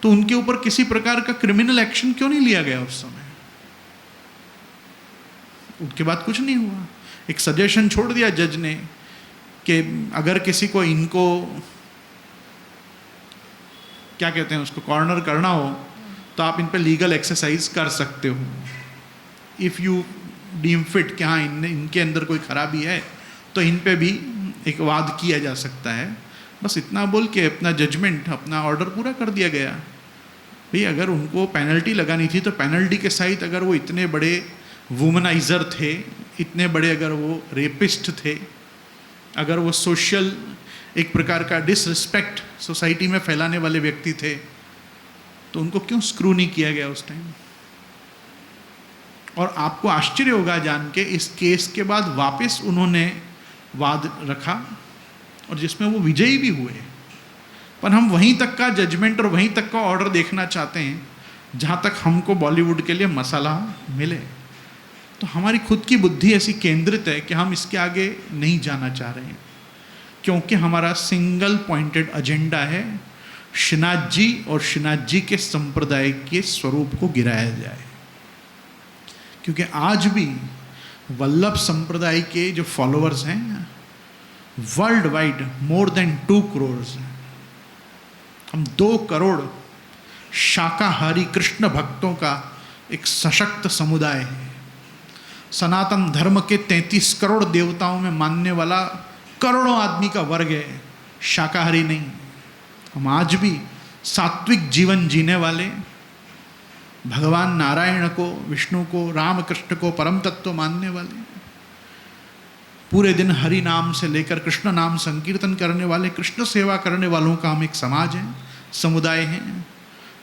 तो उनके ऊपर किसी प्रकार का क्रिमिनल एक्शन क्यों नहीं लिया गया उस समय? उसके बाद कुछ नहीं हुआ। एक सजेशन छोड़ दिया जज ने कि अगर किसी को इनको क्या कहते हैं उसको कॉर्नर करना हो तो आप इन पे लीगल एक्सरसाइज कर सकते हो, इफ़ यू डीम फिट कि हाँ इनके अंदर कोई खराबी है तो इन पे भी एक वाद किया जा सकता है। बस इतना बोल के अपना जजमेंट, अपना ऑर्डर पूरा कर दिया गया। भाई अगर उनको पेनल्टी लगानी थी तो पेनल्टी के सहित, अगर वो इतने बड़े वुमनाइजर थे, इतने बड़े अगर वो रेपिस्ट थे, अगर वो सोशल एक प्रकार का डिसरिस्पेक्ट सोसाइटी में फैलाने वाले व्यक्ति थे, तो उनको क्यों स्क्रू नहीं किया गया उस टाइम? और आपको आश्चर्य होगा जान के, इस केस के बाद वापस उन्होंने वाद रखा और जिसमें वो विजयी भी हुए। पर हम वहीं तक का जजमेंट और वहीं तक का ऑर्डर देखना चाहते हैं जहाँ तक हमको बॉलीवुड के लिए मसाला मिले। तो हमारी खुद की बुद्धि ऐसी केंद्रित है कि हम इसके आगे नहीं जाना चाह रहे हैं, क्योंकि हमारा सिंगल पॉइंटेड एजेंडा है श्रीनाथ जी और श्रीनाथ जी के संप्रदाय के स्वरूप को गिराया जाए। क्योंकि आज भी वल्लभ संप्रदाय के जो फॉलोअर्स हैं world wide more than 2 crores हैं। हम 2 करोड़ शाकाहारी कृष्ण भक्तों का एक सशक्त समुदाय है। सनातन धर्म के 33 करोड़ देवताओं में मानने वाला करोड़ों आदमी का वर्ग है, शाकाहारी नहीं। हम आज भी सात्विक जीवन जीने वाले, भगवान नारायण को, विष्णु को, राम कृष्ण को परम तत्व मानने वाले, पूरे दिन हरि नाम से लेकर कृष्ण नाम संकीर्तन करने वाले, कृष्ण सेवा करने वालों का हम एक समाज हैं, समुदाय हैं,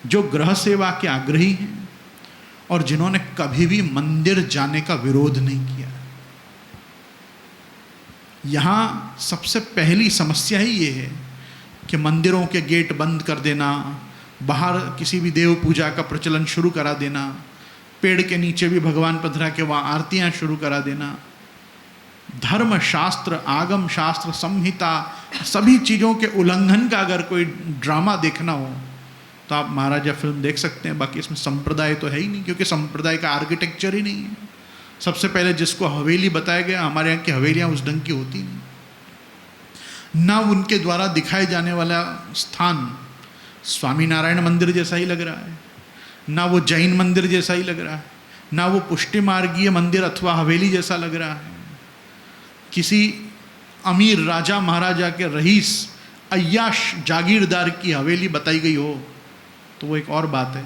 जो ग्रह सेवा के आग्रही हैं और जिन्होंने कभी भी मंदिर जाने का विरोध नहीं किया। यहाँ सबसे पहली समस्या ही ये है कि मंदिरों के गेट बंद कर देना, बाहर किसी भी देव पूजा का प्रचलन शुरू करा देना, पेड़ के नीचे भी भगवान पधरा के वहाँ आरतियाँ शुरू करा देना, धर्म शास्त्र, आगम शास्त्र, संहिता, सभी चीज़ों के उल्लंघन का अगर कोई ड्रामा देखना हो तो आप महाराजा फिल्म देख सकते हैं। बाकी इसमें संप्रदाय तो है ही नहीं, क्योंकि संप्रदाय का आर्किटेक्चर ही नहीं है। सबसे पहले जिसको हवेली बताया गया, हमारे यहाँ की हवेलियाँ उस ढंग की होती नहीं। ना उनके द्वारा दिखाए जाने वाला स्थान स्वामीनारायण मंदिर जैसा ही लग रहा है, ना वो जैन मंदिर जैसा ही लग रहा है, ना वो पुष्टि मार्गीय मंदिर अथवा हवेली जैसा लग रहा है। किसी अमीर राजा महाराजा के रईस अय्याश जागीरदार की हवेली बताई गई हो तो वो एक और बात है,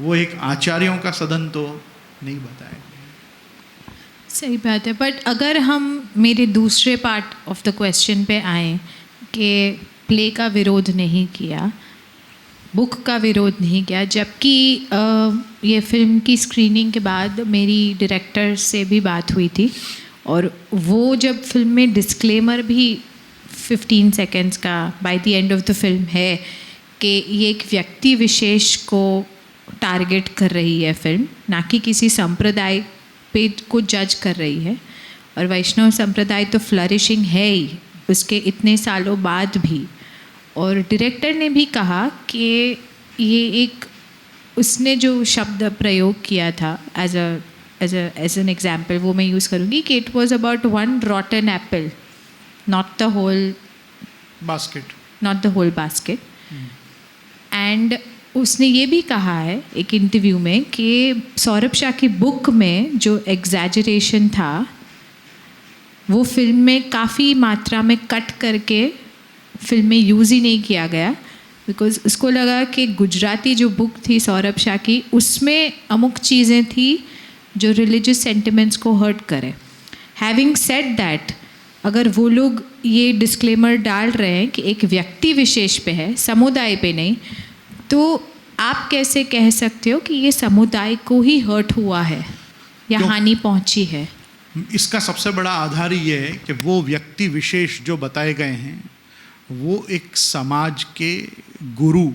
वो एक आचार्यों का सदन तो नहीं बताया गया। सही बात है। बट अगर हम मेरे दूसरे पार्ट ऑफ द क्वेश्चन पे आएँ कि प्ले का विरोध नहीं किया, बुक का विरोध नहीं किया, जबकि ये फिल्म की स्क्रीनिंग के बाद मेरी डायरेक्टर से भी बात हुई थी और वो जब फिल्म में डिस्क्लेमर भी 15 सेकेंड्स का by the end of the film है कि ये एक व्यक्ति विशेष को टारगेट कर रही है फिल्म, ना कि किसी संप्रदाय पे को जज कर रही है। और वैष्णव संप्रदाय तो फ्लरिशिंग है ही उसके इतने सालों बाद भी। और डायरेक्टर ने भी कहा कि ये एक उसने जो शब्द प्रयोग किया था एज एन एग्जाम्पल, वो मैं यूज़ करूँगी कि it was about one rotten apple, not the whole basket. And उसने ये भी कहा है एक इंटरव्यू में कि सौरभ शाह की बुक में जो एग्जैजरेशन था वो फिल्म में काफ़ी मात्रा में कट करके फिल्म में यूज़ ही नहीं किया गया, बिकॉज़ उसको लगा कि गुजराती जो बुक थी सौरभ शाह की उसमें अमुक चीज़ें थी जो रिलीजियस सेंटिमेंट्स को हर्ट करे। हैविंग सेड दैट, अगर वो लोग ये डिस्क्लेमर डाल रहे हैं कि एक व्यक्ति विशेष पे है, समुदाय पे नहीं, तो आप कैसे कह सकते हो कि ये समुदाय को ही हर्ट हुआ है या हानि पहुंची है? इसका सबसे बड़ा आधार ये है कि वो व्यक्ति विशेष जो बताए गए हैं वो एक समाज के गुरु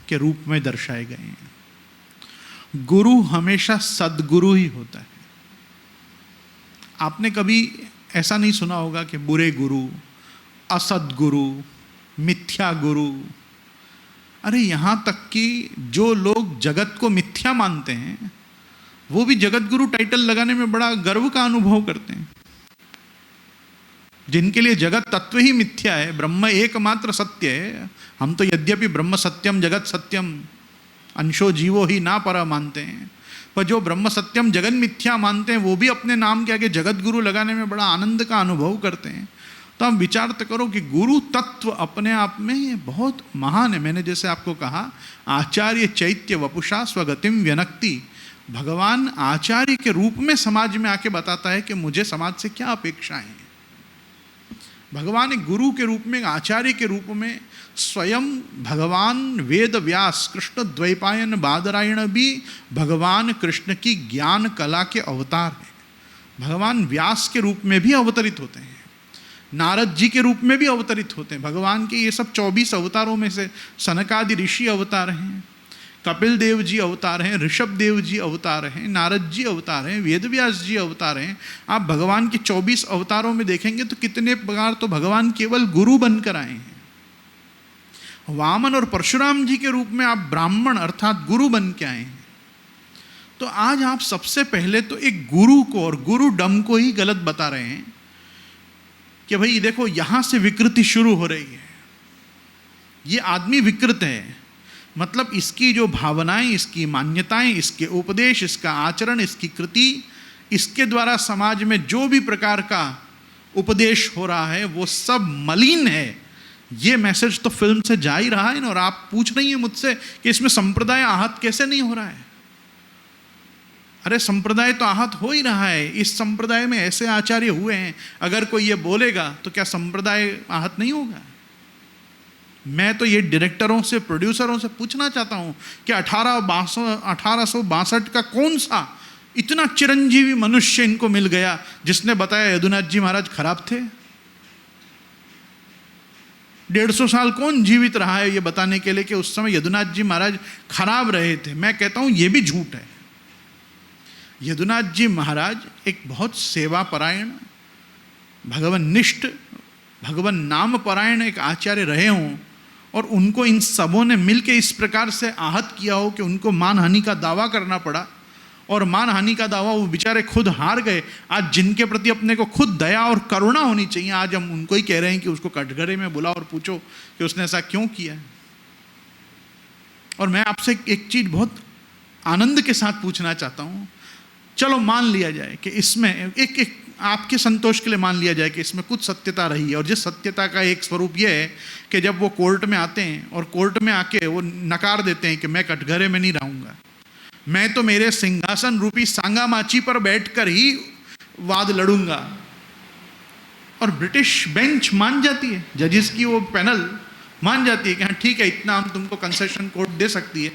के रूप में दर्शाए गए हैं। गुरु हमेशा सद्गुरु ही होता है। आपने कभी ऐसा नहीं सुना होगा कि बुरे गुरु, असद्गुरु, मिथ्या गुरु। अरे यहाँ तक कि जो लोग जगत को मिथ्या मानते हैं वो भी जगत गुरु टाइटल लगाने में बड़ा गर्व का अनुभव करते हैं। जिनके लिए जगत तत्व ही मिथ्या है, ब्रह्म एकमात्र सत्य है। हम तो यद्यपि ब्रह्म सत्यम जगत सत्यम अंशो जीवो ही ना पर मानते हैं, पर जो ब्रह्म सत्यम जगत मिथ्या मानते हैं वो भी अपने नाम के आगे जगत गुरु लगाने में बड़ा आनंद का अनुभव करते हैं। तो आप विचार तो करो कि गुरु तत्व अपने आप में बहुत महान है। मैंने जैसे आपको कहा, आचार्य चैत्य वपुषा स्वगतिम व्यनक्ति, भगवान आचार्य के रूप में समाज में आके बताता है कि मुझे समाज से क्या अपेक्षाएं हैं। भगवान एक गुरु के रूप में, आचार्य के रूप में स्वयं भगवान वेद व्यास कृष्ण द्वैपायन बादरायण भी भगवान कृष्ण की ज्ञान कला के अवतार हैं। भगवान व्यास के रूप में भी अवतरित होते हैं, नारद जी के रूप में भी अवतरित होते हैं। भगवान के ये सब 24 अवतारों में से सनकादि ऋषि अवतार हैं, कपिल देव जी अवतार हैं, ऋषभ देव जी अवतार हैं, नारद जी अवतार हैं, वेदव्यास जी अवतार हैं। आप भगवान के 24 अवतारों में देखेंगे तो कितने बार तो भगवान केवल गुरु बनकर आए हैं। वामन और परशुराम जी के रूप में आप ब्राह्मण अर्थात गुरु बन के आए हैं। तो आज आप सबसे पहले तो एक गुरु को और गुरु डम को ही गलत बता रहे हैं कि भाई देखो यहां से विकृति शुरू हो रही है, ये आदमी विकृत है। मतलब इसकी जो भावनाएं, इसकी मान्यताएं, इसके उपदेश, इसका आचरण, इसकी कृति, इसके द्वारा समाज में जो भी प्रकार का उपदेश हो रहा है वो सब मलिन है। ये मैसेज तो फिल्म से जा ही रहा है ना। और आप पूछ रही हैं मुझसे कि इसमें संप्रदाय आहत कैसे नहीं हो रहा है। अरे संप्रदाय तो आहत हो ही रहा है। इस संप्रदाय में ऐसे आचार्य हुए हैं, अगर कोई ये बोलेगा तो क्या संप्रदाय आहत नहीं होगा? मैं तो ये डायरेक्टरों से, प्रोड्यूसरों से पूछना चाहता हूं कि 1862 का कौन सा इतना चिरंजीवी मनुष्य इनको मिल गया जिसने बताया यदुनाथ जी महाराज खराब थे? 150 साल कौन जीवित रहा है ये बताने के लिए कि उस समय यदुनाथ जी महाराज खराब रहे थे? मैं कहता हूं ये भी झूठ है। यदुनाथ जी महाराज एक बहुत सेवा परायण, भगवान निष्ठ, भगवान नाम परायण एक आचार्य रहे हों, और उनको इन सबों ने मिलकर इस प्रकार से आहत किया हो कि उनको मानहानि का दावा करना पड़ा, और मानहानि का दावा वो बेचारे खुद हार गए। आज जिनके प्रति अपने को खुद दया और करुणा होनी चाहिए, आज हम उनको ही कह रहे हैं कि उसको कटघरे में बुलाओ और पूछो कि उसने ऐसा क्यों किया। और मैं आपसे एक चीज़ बहुत आनंद के साथ पूछना चाहता हूँ, चलो मान लिया जाए कि इसमें एक आपके संतोष के लिए मान लिया जाए कि इसमें कुछ सत्यता रही है, और जिस सत्यता का एक स्वरूप यह है कि जब वो कोर्ट में आते हैं और कोर्ट में आके वो नकार देते हैं कि मैं कटघरे में नहीं रहूँगा, मैं तो मेरे सिंहासन रूपी सांगा माची पर बैठकर ही वाद लड़ूंगा। और ब्रिटिश बेंच मान जाती है, जजेस की वो पैनल मान जाती है कि हाँ ठीक है, इतना हम तुमको कंसेशन कोर्ट दे सकती है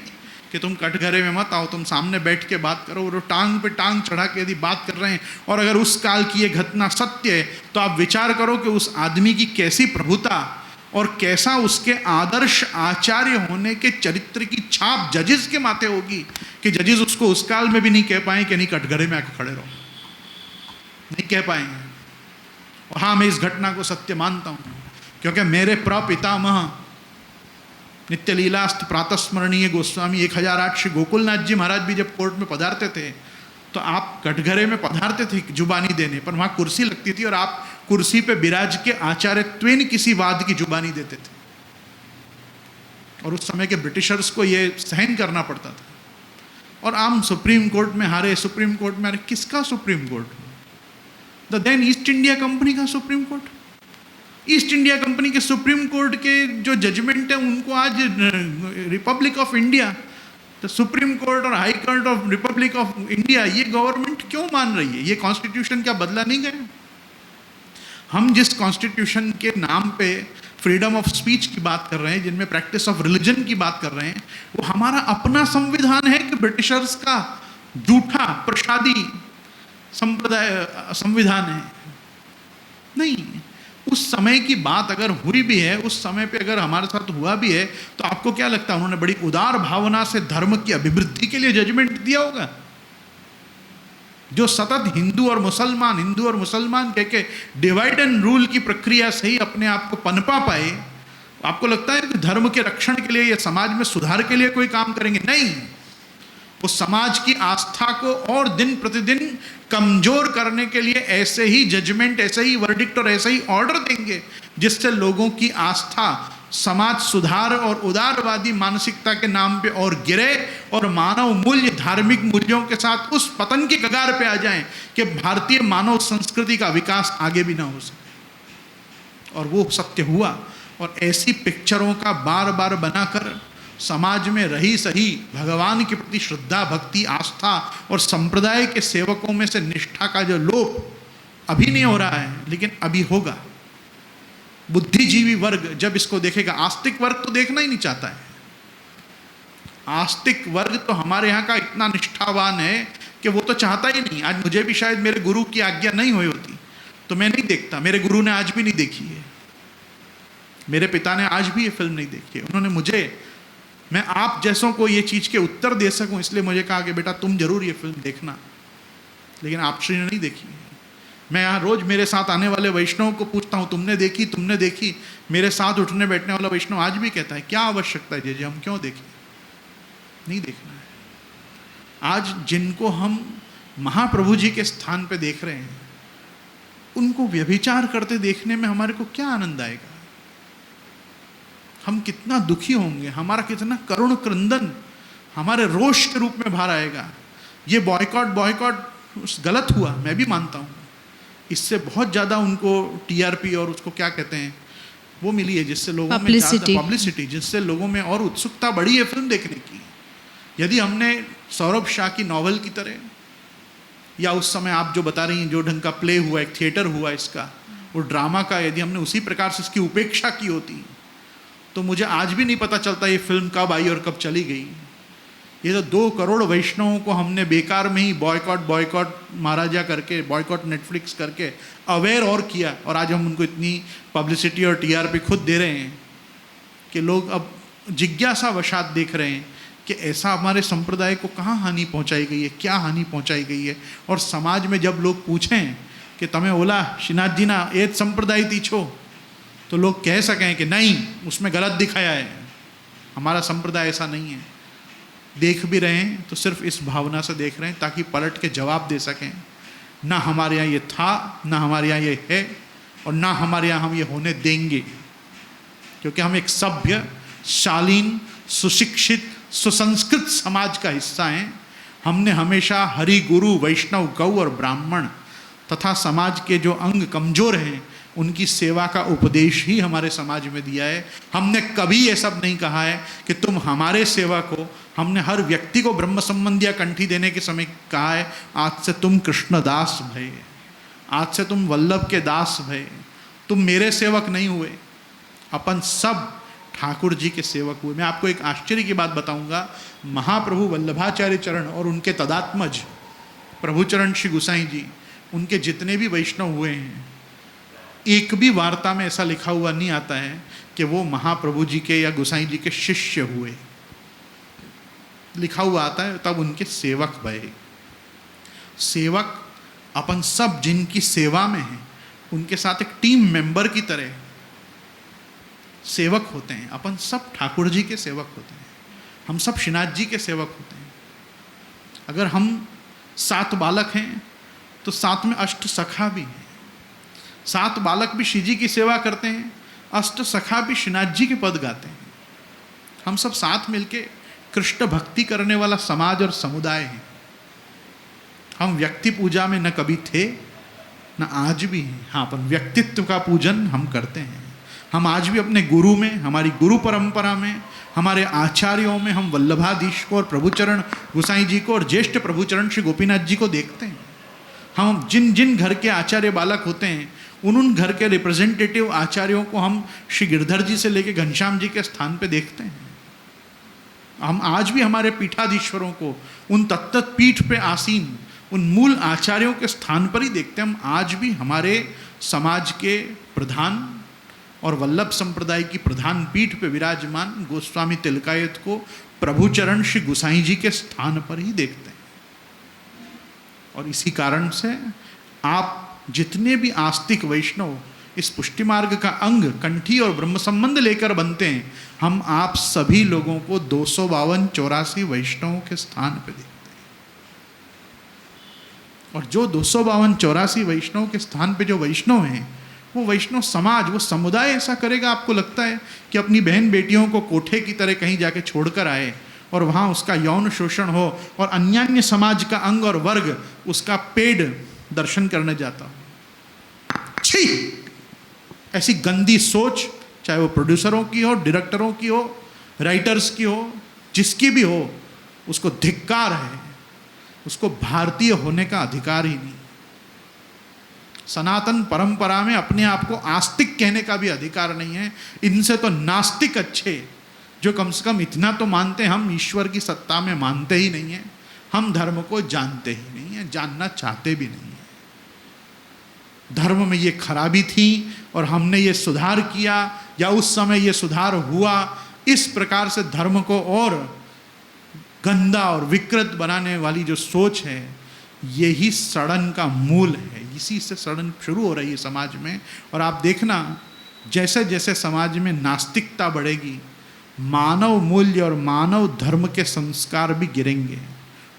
कि तुम कटघरे में मत आओ, तुम सामने बैठ के बात करो। और टांग पे टांग चढ़ा के यदि बात कर रहे हैं, और अगर उस काल की ये घटना सत्य है, तो आप विचार करो कि उस आदमी की कैसी प्रभुता और कैसा उसके आदर्श आचार्य होने के चरित्र की छाप जजेस के माथे होगी कि जजेस उसको उस काल में भी नहीं कह पाए कि नहीं कटघरे में आके खड़े रहो, नहीं कह पाएंगे। और हाँ, मैं इस घटना को सत्य मानता हूँ, क्योंकि मेरे प्रपितामह नित्य लीलास्त प्रातस्मरणीय गोस्वामी 1008 श्री गोकुलनाथ जी महाराज भी जब कोर्ट में पधारते थे, तो आप कटघरे में पधारते थे जुबानी देने, पर वहाँ कुर्सी लगती थी और आप कुर्सी पे विराज के आचार्यत्वेन किसी वाद की जुबानी देते थे। और उस समय के ब्रिटिशर्स को ये सहन करना पड़ता था। और आम सुप्रीम कोर्ट में हारे, सुप्रीम कोर्ट में हारे। किसका supreme court? The then East India Company का supreme court. East India Company के सुप्रीम कोर्ट के जो जजमेंट है, उनको आज republic of India, the supreme court और high court of republic of India, ये गवर्नमेंट क्यों मान रही है? ये कॉन्स्टिट्यूशन क्या बदला नहीं गया? हम जिस कॉन्स्टिट्यूशन के नाम पे फ्रीडम ऑफ स्पीच की बात कर रहे हैं, जिनमें प्रैक्टिस ऑफ रिलीजन की बात कर रहे हैं, वो हमारा अपना संविधान है कि ब्रिटिशर्स का झूठा प्रसादी संप्रदाय संविधान है? नहीं। उस समय की बात अगर हुई भी है, उस समय पे अगर हमारे साथ हुआ भी है, तो आपको क्या लगता है उन्होंने बड़ी उदार भावना से धर्म की अभिवृद्धि के लिए जजमेंट दिया होगा? जो सतत हिंदू और मुसलमान कह के डिवाइड एंड रूल की प्रक्रिया से ही अपने आप को पनपा पाए, आपको लगता है कि धर्म के रक्षण के लिए या समाज में सुधार के लिए कोई काम करेंगे? नहीं। वो समाज की आस्था को और दिन प्रतिदिन कमजोर करने के लिए ऐसे ही जजमेंट, ऐसे ही वर्डिक्ट और ऐसे ही ऑर्डर देंगे जिससे लोगों की आस्था समाज सुधार और उदारवादी मानसिकता के नाम पे और गिरे, और मानव मूल्य, धार्मिक मूल्यों के साथ उस पतन के कगार पे आ जाएं कि भारतीय मानव संस्कृति का विकास आगे भी ना हो सके। और वो सत्य हुआ। और ऐसी पिक्चरों का बार बार बनाकर समाज में रही सही भगवान के प्रति श्रद्धा, भक्ति, आस्था और संप्रदाय के सेवकों में से निष्ठा का जो लोप अभी नहीं हो रहा है, लेकिन अभी होगा। बुद्धिजीवी वर्ग जब इसको देखेगा, आस्तिक वर्ग तो देखना ही नहीं चाहता है। आस्तिक वर्ग तो हमारे यहाँ का इतना निष्ठावान है कि वो तो चाहता ही नहीं। आज मुझे भी शायद मेरे गुरु की आज्ञा नहीं हुई होती तो मैं नहीं देखता। मेरे गुरु ने आज भी नहीं देखी है, मेरे पिता ने आज भी ये फिल्म नहीं देखी है। उन्होंने मुझे, मैं आप जैसों को ये चीज़ के उत्तर दे सकूं इसलिए मुझे कहा कि बेटा तुम जरूर ये फिल्म देखना, लेकिन आप श्री ने नहीं देखी है। मैं यहाँ रोज मेरे साथ आने वाले वैष्णव को पूछता हूँ तुमने देखी, तुमने देखी? मेरे साथ उठने बैठने वाला वैष्णव आज भी कहता है क्या आवश्यकता है जी, हम क्यों देखें? नहीं देखना है। आज जिनको हम महाप्रभु जी के स्थान पे देख रहे हैं, उनको व्यभिचार करते देखने में हमारे को क्या आनंद आएगा? हम कितना दुखी होंगे, हमारा कितना करुण क्रंदन हमारे रोष के रूप में बाहर आएगा। ये बॉयकॉट गलत हुआ, मैं भी मानता हूँ। इससे बहुत ज़्यादा उनको टीआरपी और उसको क्या कहते हैं वो मिली है, जिससे लोगों में ज़्यादा पब्लिसिटी, जिससे लोगों में और उत्सुकता बढ़ी है फिल्म देखने की। यदि हमने सौरभ शाह की नॉवल की तरह, या उस समय आप जो बता रही हैं जो ढंग का प्ले हुआ, एक थिएटर हुआ इसका, वो ड्रामा का, यदि हमने उसी प्रकार से इसकी उपेक्षा की होती तो मुझे आज भी नहीं पता चलता ये फिल्म कब आई और कब चली गई। ये तो 2 करोड़ वैष्णवों को हमने बेकार में ही बॉयकॉट महाराजा करके, बॉयकॉट नेटफ्लिक्स करके अवेयर और किया, और आज हम उनको इतनी पब्लिसिटी और टीआरपी खुद दे रहे हैं कि लोग अब जिज्ञासा वशात देख रहे हैं कि ऐसा हमारे संप्रदाय को कहाँ हानि पहुँचाई गई है, क्या हानि पहुँचाई गई है। और समाज में जब लोग पूछें कि तमें ओला श्रीनाथ जी ना एज संप्रदाय थी छो, तो लोग कह सकें कि नहीं, उसमें गलत दिखाया है, हमारा संप्रदाय ऐसा नहीं है। देख भी रहे हैं तो सिर्फ इस भावना से देख रहे हैं ताकि पलट के जवाब दे सकें, ना हमारे यहाँ ये था, ना हमारे यहाँ ये है, और ना हमारे यहाँ हम ये होने देंगे, क्योंकि हम एक सभ्य, शालीन, सुशिक्षित, सुसंस्कृत समाज का हिस्सा हैं। हमने हमेशा हरि, गुरु, वैष्णव, गौ और ब्राह्मण तथा समाज के जो अंग कमजोर हैं उनकी सेवा का उपदेश ही हमारे समाज में दिया है। हमने कभी ये सब नहीं कहा है कि तुम हमारे सेवक हो। हमने हर व्यक्ति को ब्रह्म संबंधिया कंठी देने के समय कहा है, आज से तुम कृष्णदास भय, आज से तुम वल्लभ के दास भय, तुम मेरे सेवक नहीं हुए, अपन सब ठाकुर जी के सेवक हुए। मैं आपको एक आश्चर्य की बात बताऊंगा। महाप्रभु वल्लभाचार्य चरण और उनके तदात्मज प्रभुचरण श्री गुसाई जी, उनके जितने भी वैष्णव हुए हैं, एक भी वार्ता में ऐसा लिखा हुआ नहीं आता है कि वो महाप्रभु जी के या गुसाई जी के शिष्य हुए। लिखा हुआ आता है तब उनके सेवक भये। सेवक अपन सब जिनकी सेवा में हैं उनके साथ एक टीम मेंबर की तरह सेवक होते हैं। अपन सब ठाकुर जी के सेवक होते हैं, हम सब श्रीनाथ जी के सेवक होते हैं। अगर हम 7 बालक हैं तो साथ में अष्ट सखा भी हैं। 7 बालक भी श्री जी की सेवा करते हैं, अष्ट सखा भी श्रीनाथ जी के पद गाते हैं। हम सब साथ मिलके कृष्ण भक्ति करने वाला समाज और समुदाय है। हम व्यक्ति पूजा में न कभी थे न आज भी हैं। हाँ, अपन व्यक्तित्व का पूजन हम करते हैं। हम आज भी अपने गुरु में, हमारी गुरु परंपरा में, हमारे आचार्यों में हम वल्लभाधीश को और प्रभुचरण गुसाई जी को और ज्येष्ठ प्रभुचरण श्री गोपीनाथ जी को देखते हैं। हम जिन जिन घर के आचार्य बालक होते हैं उन घर के रिप्रेजेंटेटिव आचार्यों को हम श्री गिरधर जी से लेकर घनश्याम जी के स्थान पे देखते हैं। हम आज भी हमारे पीठाधीश्वरों को उन तत्त पीठ पे आसीन उन मूल आचार्यों के स्थान पर ही देखते हैं। हम आज भी हमारे समाज के प्रधान और वल्लभ संप्रदाय की प्रधान पीठ पे विराजमान गोस्वामी तिलकायत को प्रभुचरण श्री गुसाई जी के स्थान पर ही देखते हैं। और इसी कारण से आप जितने भी आस्तिक वैष्णव इस पुष्टि मार्ग का अंग, कंठी और ब्रह्म संबंध लेकर बनते हैं, हम आप सभी लोगों को 252-84 वैष्णवों के स्थान पे देखते हैं। और जो 252-84 वैष्णव के स्थान पे जो वैष्णव हैं, वो वैष्णव समाज, वो समुदाय ऐसा करेगा, आपको लगता है कि अपनी बहन बेटियों को कोठे की तरह कहीं जाके छोड़कर आए और वहाँ उसका यौन शोषण हो और अन्यान्य समाज का अंग और वर्ग उसका पेड दर्शन करने जाता हो। छी! ऐसी गंदी सोच, चाहे वो प्रोड्यूसरों की हो, डायरेक्टरों की हो, राइटर्स की हो, जिसकी भी हो, उसको धिक्कार है। उसको भारतीय होने का अधिकार ही नहीं। सनातन परंपरा में अपने आप को आस्तिक कहने का भी अधिकार नहीं है। इनसे तो नास्तिक अच्छे, जो कम से कम इतना तो मानते हैं हम ईश्वर की सत्ता में मानते ही नहीं है, हम धर्म को जानते ही नहीं है, जानना चाहते भी नहीं है। धर्म में ये खराबी थी और हमने ये सुधार किया या उस समय ये सुधार हुआ, इस प्रकार से धर्म को और गंदा और विकृत बनाने वाली जो सोच है, यही सड़न का मूल है। इसी से सड़न शुरू हो रही है समाज में। और आप देखना, जैसे जैसे समाज में नास्तिकता बढ़ेगी, मानव मूल्य और मानव धर्म के संस्कार भी गिरेंगे।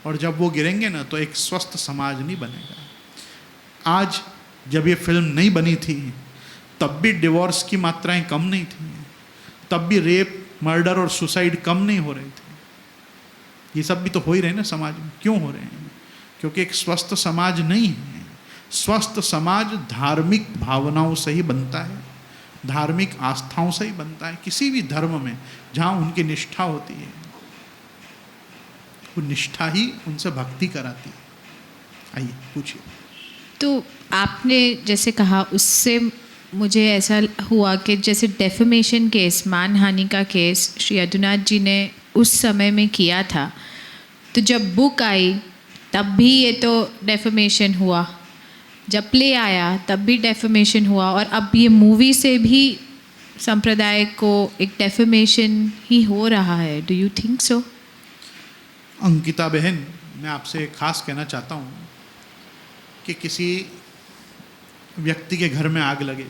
और जब वो गिरेंगे ना, तो एक स्वस्थ समाज नहीं बनेगा। आज जब ये फिल्म नहीं बनी थी तब भी डिवोर्स की मात्राएं कम नहीं थी, तब भी रेप, मर्डर और सुसाइड कम नहीं हो रहे थे। ये सब भी तो हो ही रहे ना समाज में। क्यों हो रहे हैं? क्योंकि एक स्वस्थ समाज नहीं है। स्वस्थ समाज धार्मिक भावनाओं से ही बनता है, धार्मिक आस्थाओं से ही बनता है। किसी भी धर्म में जहाँ उनकी निष्ठा होती है, वो निष्ठा ही उनसे भक्ति कराती है। आइए पूछिए। तो आपने जैसे कहा, उससे मुझे ऐसा हुआ कि जैसे डेफेमेशन केस, मानहानि का केस श्री यदुनाथ जी ने उस समय में किया था, तो जब बुक आई तब भी ये तो डेफेमेशन हुआ, जब प्ले आया तब भी डेफेमेशन हुआ, और अब ये मूवी से भी संप्रदाय को एक डेफेमेशन ही हो रहा है। Do you think so? Ankita बहन, मैं आपसे खास कहना चाहता हूँ कि किसी व्यक्ति के घर में आग लगे,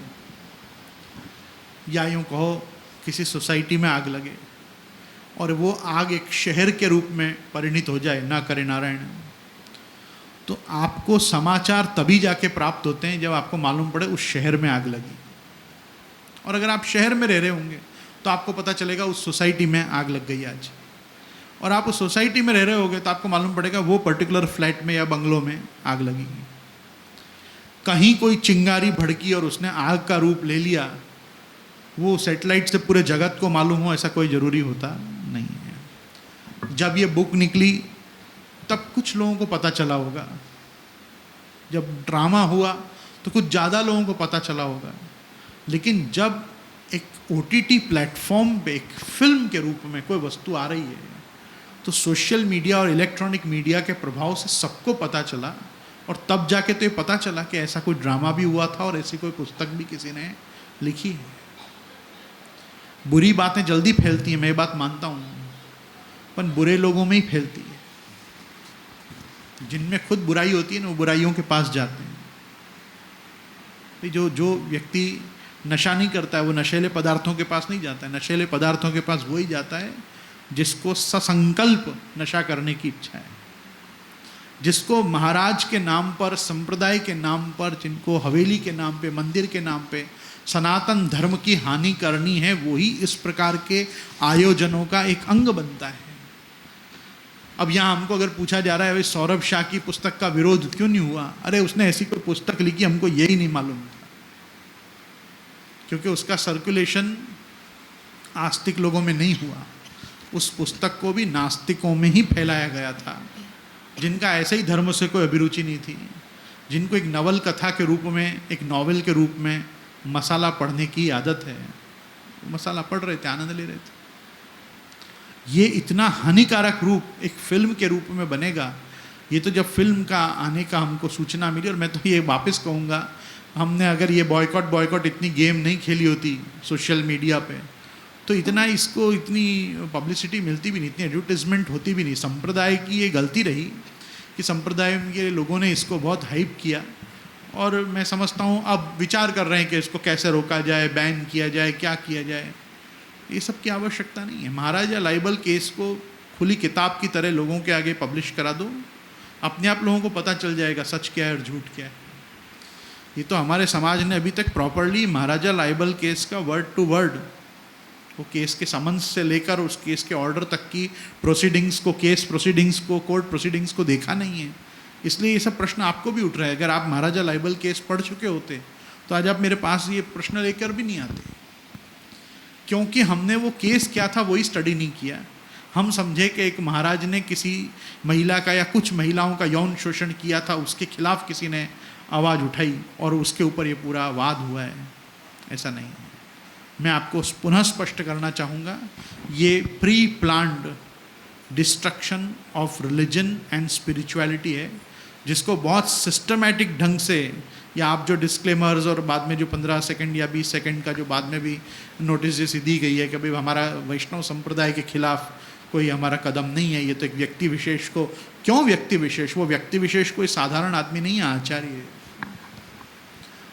या यूँ कहो किसी सोसाइटी में आग लगे और वो आग एक शहर के रूप में परिणित हो जाए, ना करे नारायण, तो आपको समाचार तभी जाके प्राप्त होते हैं जब आपको मालूम पड़े उस शहर में आग लगी। और अगर आप शहर में रह रहे होंगे तो आपको पता चलेगा उस सोसाइटी में आग लग गई आज, और आप उस सोसाइटी में रह रहे होगे तो आपको मालूम पड़ेगा वो पर्टिकुलर फ्लैट में या बंगलों में आग लगी। कहीं कोई चिंगारी भड़की और उसने आग का रूप ले लिया, वो सैटेलाइट से पूरे जगत को मालूम हो ऐसा कोई ज़रूरी होता नहीं है। जब ये बुक निकली तब कुछ लोगों को पता चला होगा, जब ड्रामा हुआ तो कुछ ज़्यादा लोगों को पता चला होगा, लेकिन जब एक OTT प्लेटफॉर्म पे एक फिल्म के रूप में कोई वस्तु आ रही है तो सोशल मीडिया और इलेक्ट्रॉनिक मीडिया के प्रभाव से सबको पता चला, और तब जाके तो ये पता चला कि ऐसा कोई ड्रामा भी हुआ था और ऐसी कोई पुस्तक भी किसी ने लिखी है। बुरी बातें जल्दी फैलती हैं, मैं ये बात मानता हूँ, पर बुरे लोगों में ही फैलती है। जिनमें खुद बुराई होती है ना, वो बुराइयों के पास जाते हैं। जो व्यक्ति नशा नहीं करता है वो नशेले पदार्थों के पास नहीं जाता है, नशेले पदार्थों के पास वही जाता है जिसको ससंकल्प नशा करने की इच्छा है, जिसको महाराज के नाम पर, संप्रदाय के नाम पर, जिनको हवेली के नाम पे, मंदिर के नाम पे सनातन धर्म की हानि करनी है, वही इस प्रकार के आयोजनों का एक अंग बनता है। अब यहाँ हमको अगर पूछा जा रहा है भाई सौरभ शाह की पुस्तक का विरोध क्यों नहीं हुआ, अरे उसने ऐसी कोई पुस्तक लिखी, हमको यही नहीं मालूम था, क्योंकि उसका सर्कुलेशन आस्तिक लोगों में नहीं हुआ। उस पुस्तक को भी नास्तिकों में ही फैलाया गया था, जिनका ऐसे ही धर्म से कोई अभिरुचि नहीं थी, जिनको एक नवल कथा के रूप में, एक नॉवेल के रूप में मसाला पढ़ने की आदत है, मसाला पढ़ रहे थे, आनंद ले रहे थे। ये इतना हानिकारक रूप एक फिल्म के रूप में बनेगा, ये तो जब फिल्म का आने का हमको सूचना मिली, और मैं तो ये वापस कहूँगा, हमने अगर ये बॉयकॉट इतनी गेम नहीं खेली होती सोशल मीडिया पे तो इतना इसको इतनी पब्लिसिटी मिलती भी नहीं, इतनी एडवर्टाइजमेंट होती भी नहीं। संप्रदाय की ये गलती रही कि संप्रदाय के लोगों ने इसको बहुत हाइप किया, और मैं समझता हूँ अब विचार कर रहे हैं कि इसको कैसे रोका जाए, बैन किया जाए, क्या किया जाए। ये सब की आवश्यकता नहीं है। महाराजा लाइबल केस को खुली किताब की तरह लोगों के आगे पब्लिश करा दो, अपने आप लोगों को पता चल जाएगा सच क्या है और झूठ क्या है। ये तो हमारे समाज ने अभी तक प्रॉपरली महाराजा लाइबल केस का वर्ड टू वर्ड, वो केस के समन्स से लेकर उस केस के ऑर्डर तक की प्रोसीडिंग्स को, केस प्रोसीडिंग्स को, कोर्ट प्रोसीडिंग्स को देखा नहीं है। इसलिए ये सब प्रश्न आपको भी उठ रहे हैं। अगर आप महाराजा लाइबल केस पढ़ चुके होते तो आज आप मेरे पास ये प्रश्न लेकर भी नहीं आते, क्योंकि हमने वो केस क्या था वही स्टडी नहीं किया। हम समझे कि एक महाराज ने किसी महिला का या कुछ महिलाओं का यौन शोषण किया था, उसके खिलाफ किसी ने आवाज़ उठाई और उसके ऊपर ये पूरा वाद हुआ है। ऐसा नहीं है। मैं आपको पुनः स्पष्ट करना चाहूँगा, ये pre planned destruction of religion and spirituality है, जिसको बहुत सिस्टमैटिक ढंग से, या आप जो डिस्क्लेमर्स और बाद में जो 15 सेकंड या 20 सेकंड का जो बाद में भी नोटिस जैसी दी गई है कि भाई हमारा वैष्णव संप्रदाय के खिलाफ कोई हमारा कदम नहीं है, ये तो एक व्यक्ति विशेष को, क्यों व्यक्ति विशेष, वो व्यक्ति विशेष कोई साधारण आदमी नहीं है, आचार्य है।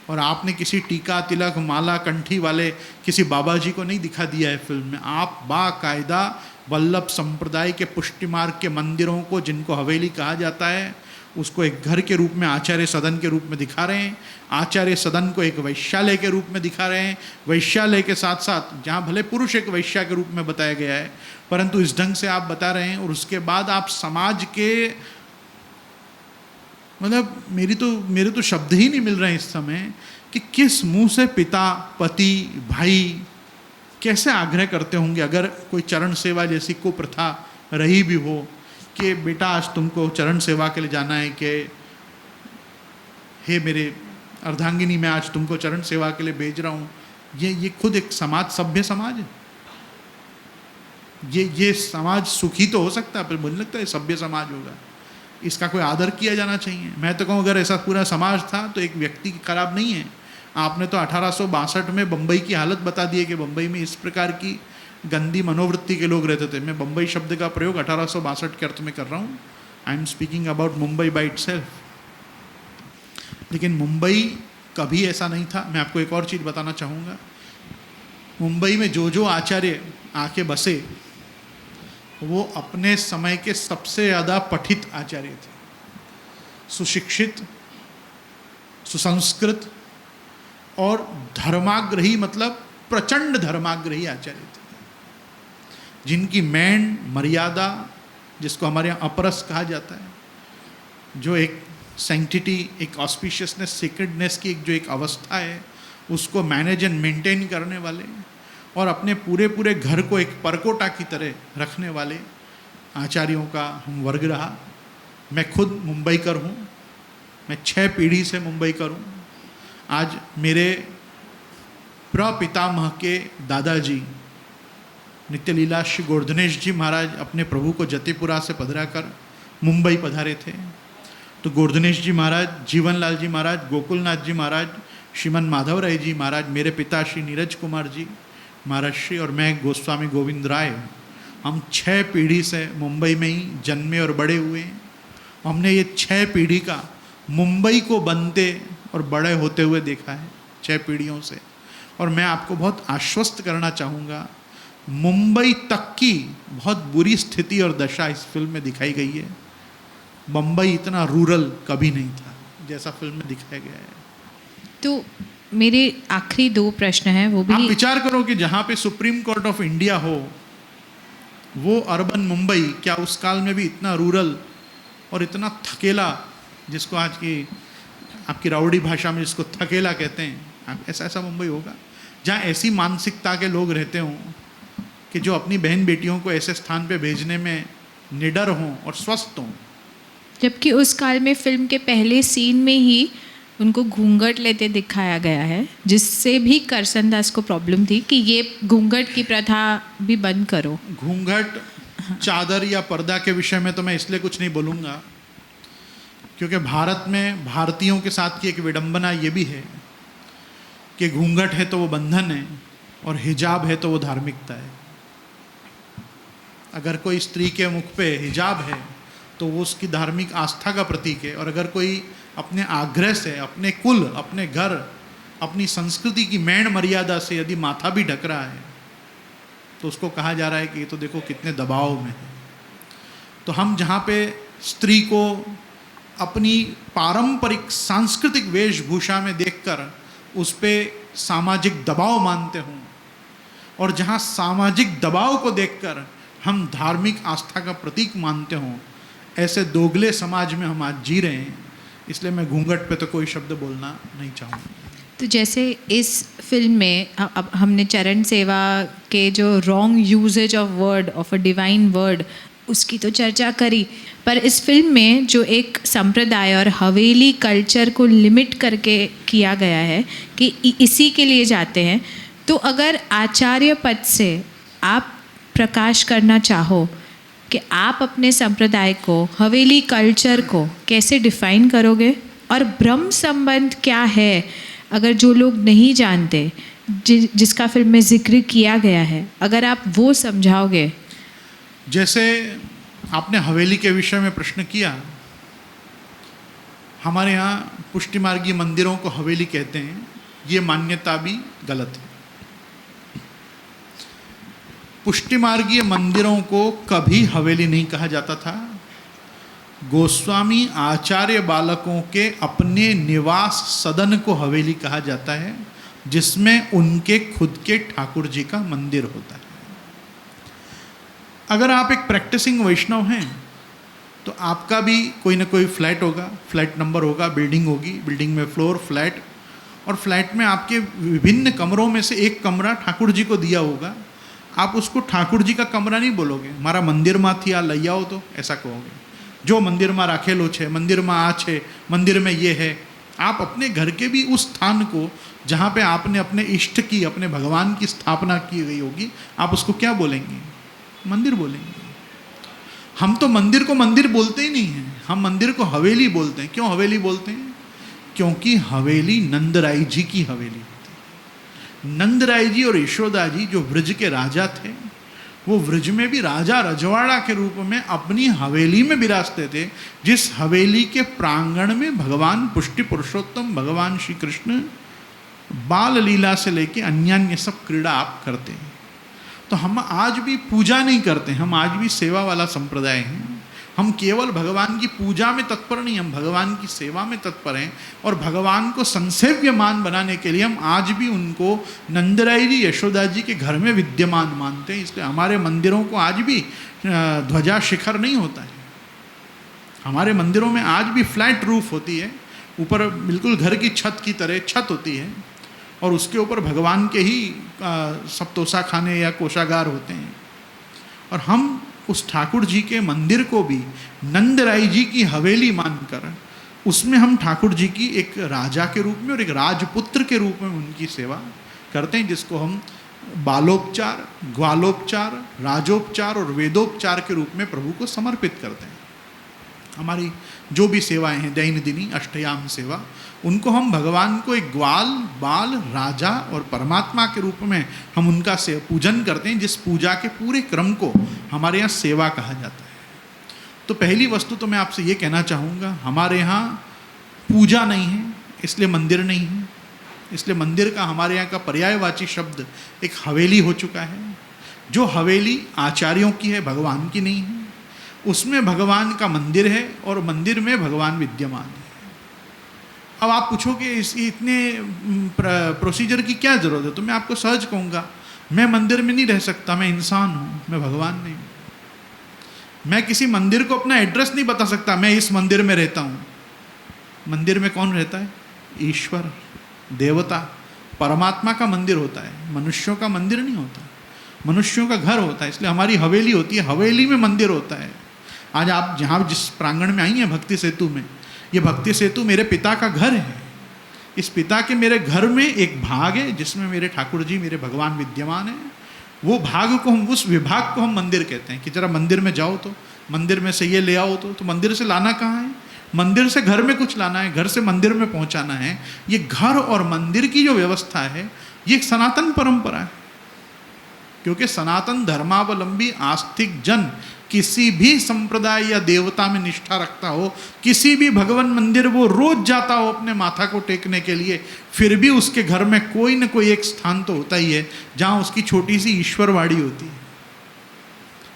और आपने किसी टीका, तिलक, माला, कंठी वाले किसी बाबा जी को नहीं दिखा दिया है फिल्म में। आप बाकायदा वल्लभ संप्रदाय के पुष्टि मार्ग के मंदिरों को, जिनको हवेली कहा जाता है, उसको एक घर के रूप में, आचार्य सदन के रूप में दिखा रहे हैं। आचार्य सदन को एक वैश्यालय के रूप में दिखा रहे हैं। वैश्यालय के साथ साथ, जहाँ भले पुरुष एक वैश्या के रूप में बताया गया है, परंतु इस ढंग से आप बता रहे हैं। और उसके बाद आप समाज के, मतलब मेरे तो शब्द ही नहीं मिल रहे हैं इस समय कि किस मुंह से पिता, पति, भाई कैसे आग्रह करते होंगे, अगर कोई चरण सेवा जैसी कुप्रथा रही भी हो कि बेटा आज तुमको चरण सेवा के लिए जाना है, कि हे मेरे अर्धांगिनी मैं आज तुमको चरण सेवा के लिए भेज रहा हूँ। ये खुद एक समाज, सभ्य समाज है। ये समाज सुखी तो हो सकता है, पर मुझे लगता है सभ्य समाज होगा। इसका कोई आदर किया जाना चाहिए। मैं तो कहूँ अगर ऐसा पूरा समाज था तो एक व्यक्ति खराब नहीं है। आपने तो 1862 में बम्बई की हालत बता दी है कि बम्बई में इस प्रकार की गंदी मनोवृत्ति के लोग रहते थे। मैं बम्बई शब्द का प्रयोग 1862 के अर्थ में कर रहा हूँ। I am speaking about Mumbai by itself. लेकिन मुंबई कभी ऐसा नहीं था। मैं आपको एक और चीज़ बताना चाहूँगा, मुंबई में जो आचार्य आके बसे वो अपने समय के सबसे ज़्यादा पठित आचार्य थे, सुशिक्षित, सुसंस्कृत और धर्माग्रही, मतलब प्रचंड धर्माग्रही आचार्य थे, जिनकी मैन मर्यादा, जिसको हमारे यहाँ अपरस कहा जाता है, जो एक सैंक्टिटी, एक ऑस्पिशियसनेस, सीक्रेटनेस की जो एक अवस्था है, उसको मैनेज एंड मेंटेन करने वाले और अपने पूरे पूरे घर को एक परकोटा की तरह रखने वाले आचार्यों का हम वर्ग रहा। मैं खुद मुंबईकर हूँ, मैं 6 पीढ़ी से मुंबईकर हूँ। आज मेरे प्रपितामह के दादाजी नित्यलीला श्री गोवर्धनेश जी महाराज अपने प्रभु को जतिपुरा से पधरा कर मुंबई पधारे थे। तो गोवर्धनेश जी महाराज, जीवनलाल जी महाराज, गोकुलनाथ जी महाराज, श्रीमन माधव राय जी महाराज, मेरे पिता श्री नीरज कुमार जी महाराज श्री और मैं गोस्वामी गोविंद राय, हम 6 पीढ़ी से मुंबई में ही जन्मे और बड़े हुए हैं। हमने ये 6 पीढ़ी का मुंबई को बनते और बड़े होते हुए देखा है 6 पीढ़ियों से। और मैं आपको बहुत आश्वस्त करना चाहूँगा, मुंबई तक की बहुत बुरी स्थिति और दशा इस फिल्म में दिखाई गई है। मुंबई इतना रूरल कभी नहीं था जैसा फिल्म में दिखाया गया है। तो मेरे आखिरी 2 प्रश्न हैं, वो भी आप विचार करो कि जहाँ पे सुप्रीम कोर्ट ऑफ इंडिया हो वो अर्बन मुंबई, क्या उस काल में भी इतना रूरल और इतना थकेला, जिसको आज की आपकी राउडी भाषा में जिसको थकेला कहते हैं, ऐसा मुंबई होगा जहाँ ऐसी मानसिकता के लोग रहते हों कि जो अपनी बहन बेटियों को ऐसे स्थान पे भेजने में निडर हों और स्वस्थ हों। जबकि उस काल में फिल्म के पहले सीन में ही उनको घूंघट लेते दिखाया गया है, जिससे भी करसन दास को प्रॉब्लम थी कि ये घूंघट की प्रथा भी बंद करो। घूंघट, चादर या पर्दा के विषय में तो मैं इसलिए कुछ नहीं बोलूँगा क्योंकि भारत में भारतीयों के साथ की एक विडंबना ये भी है कि घूंघट है तो वो बंधन है और हिजाब है तो वो धार्मिकता है। अगर कोई स्त्री के मुख पे हिजाब है तो वो उसकी धार्मिक आस्था का प्रतीक है, और अगर कोई अपने आग्रह से, अपने कुल, अपने घर, अपनी संस्कृति की मैण मर्यादा से यदि माथा भी ढक रहा है तो उसको कहा जा रहा है कि ये तो देखो कितने दबाव में है। तो हम जहाँ पे स्त्री को अपनी पारंपरिक सांस्कृतिक वेशभूषा में देखकर उस पर सामाजिक दबाव मानते हों, और जहाँ सामाजिक दबाव को देखकर हम धार्मिक आस्था का प्रतीक मानते हों, ऐसे दोगले समाज में हम आज जी रहे हैं। इसलिए मैं घूंघट पे तो कोई शब्द बोलना नहीं चाहूँगा। तो जैसे इस फिल्म में अब हमने चरण सेवा के जो wrong usages of word, of a divine word, उसकी तो चर्चा करी, पर इस फिल्म में जो एक संप्रदाय और हवेली कल्चर को लिमिट करके किया गया है कि इसी के लिए जाते हैं, तो अगर आचार्य पद से आप प्रकाश करना चाहो कि आप अपने संप्रदाय को, हवेली कल्चर को कैसे डिफाइन करोगे, और ब्रह्म संबंध क्या है अगर जो लोग नहीं जानते, जिसका फिल्म में जिक्र किया गया है, अगर आप वो समझाओगे। जैसे आपने हवेली के विषय में प्रश्न किया, हमारे यहाँ पुष्टि मार्गीय मंदिरों को हवेली कहते हैं, ये मान्यता भी गलत है। पुष्टि मार्गीय मंदिरों को कभी हवेली नहीं कहा जाता था। गोस्वामी आचार्य बालकों के अपने निवास सदन को हवेली कहा जाता है, जिसमें उनके खुद के ठाकुर जी का मंदिर होता है। अगर आप एक प्रैक्टिसिंग वैष्णव हैं तो आपका भी कोई ना कोई फ्लैट होगा, फ्लैट नंबर होगा, बिल्डिंग होगी, बिल्डिंग में फ्लोर, फ्लैट, और फ्लैट में आपके विभिन्न कमरों में से एक कमरा ठाकुर जी को दिया होगा। आप उसको ठाकुर जी का कमरा नहीं बोलोगे, मारा मंदिर में थी आ लई आओ, तो ऐसा कहोगे। जो मंदिर में राखेलो छे, मंदिर में आ छे, मंदिर में ये है। आप अपने घर के भी उस स्थान को जहाँ पे आपने अपने इष्ट की, अपने भगवान की स्थापना की गई होगी, आप उसको क्या बोलेंगे? मंदिर बोलेंगे। हम तो मंदिर को मंदिर बोलते ही नहीं हैं, हम मंदिर को हवेली बोलते हैं। क्यों हवेली बोलते हैं? क्योंकि हवेली नंदराय जी की हवेली होती। नंदराय जी और यशोदा जी जो ब्रज के राजा थे, वो ब्रज में भी राजा रजवाड़ा के रूप में अपनी हवेली में विराजते थे, जिस हवेली के प्रांगण में भगवान पुष्टि पुरुषोत्तम भगवान श्री कृष्ण बाल लीला से लेके अन्य अन्य सब क्रीड़ा आप करते हैं। तो हम आज भी पूजा नहीं करते, हम आज भी सेवा वाला संप्रदाय हैं। हम केवल भगवान की पूजा में तत्पर नहीं, हम भगवान की सेवा में तत्पर हैं। और भगवान को संसेव्यमान बनाने के लिए हम आज भी उनको नंदराई जी यशोदा जी के घर में विद्यमान मानते हैं। इसलिए हमारे मंदिरों को आज भी ध्वजा शिखर नहीं होता है। हमारे मंदिरों में आज भी फ्लैट रूफ होती है, ऊपर बिल्कुल घर की छत की तरह छत होती है, और उसके ऊपर भगवान के ही सप्तोसा खाने या कोषागार होते हैं। और हम उस ठाकुर जी के मंदिर को भी नंदराई जी की हवेली मानकर उसमें हम ठाकुर जी की एक राजा के रूप में और एक राजपुत्र के रूप में उनकी सेवा करते हैं, जिसको हम बालोपचार, ग्वालोपचार, राजोपचार और वेदोपचार के रूप में प्रभु को समर्पित करते हैं। हमारी जो भी सेवाएं हैं दैनंदिनी अष्टयाम सेवा, उनको हम भगवान को एक ग्वाल, बाल, राजा और परमात्मा के रूप में हम उनका पूजन करते हैं, जिस पूजा के पूरे क्रम को हमारे यहाँ सेवा कहा जाता है। तो पहली वस्तु तो मैं आपसे ये कहना चाहूँगा, हमारे यहाँ पूजा नहीं है इसलिए मंदिर नहीं है। इसलिए मंदिर का हमारे यहाँ का पर्यायवाची शब्द एक हवेली हो चुका है। जो हवेली आचार्यों की है, भगवान की नहीं है। उसमें भगवान का मंदिर है और मंदिर में भगवान विद्यमान है। अब आप पूछोगे इतने प्रोसीजर की क्या ज़रूरत है, तो मैं आपको सहज कहूँगा, मैं मंदिर में नहीं रह सकता, मैं इंसान हूँ, मैं भगवान नहीं। मैं किसी मंदिर को अपना एड्रेस नहीं बता सकता, मैं इस मंदिर में रहता हूँ। मंदिर में कौन रहता है? ईश्वर, देवता, परमात्मा का मंदिर होता है, मनुष्यों का मंदिर नहीं होता, मनुष्यों का घर होता है। इसलिए हमारी हवेली होती है, हवेली में मंदिर होता है। आज आप जहाँ जिस प्रांगण में आई हैं भक्ति सेतु में, ये भक्ति सेतु मेरे पिता का घर है। इस पिता के मेरे घर में एक भाग है जिसमें मेरे ठाकुर जी, मेरे भगवान विद्यमान है। वो भाग को हम, उस विभाग को हम मंदिर कहते हैं कि जरा मंदिर में जाओ तो मंदिर में से ये ले आओ तो मंदिर से लाना कहाँ है? मंदिर से घर में कुछ लाना है, घर से मंदिर में पहुँचाना है। ये घर और मंदिर की जो व्यवस्था है ये एक सनातन परंपरा है, क्योंकि सनातन धर्मावलंबी आस्तिक जन किसी भी संप्रदाय या देवता में निष्ठा रखता हो, किसी भी भगवान मंदिर वो रोज जाता हो अपने माथा को टेकने के लिए, फिर भी उसके घर में कोई न कोई एक स्थान तो होता ही है जहाँ उसकी छोटी सी ईश्वरवाड़ी होती है,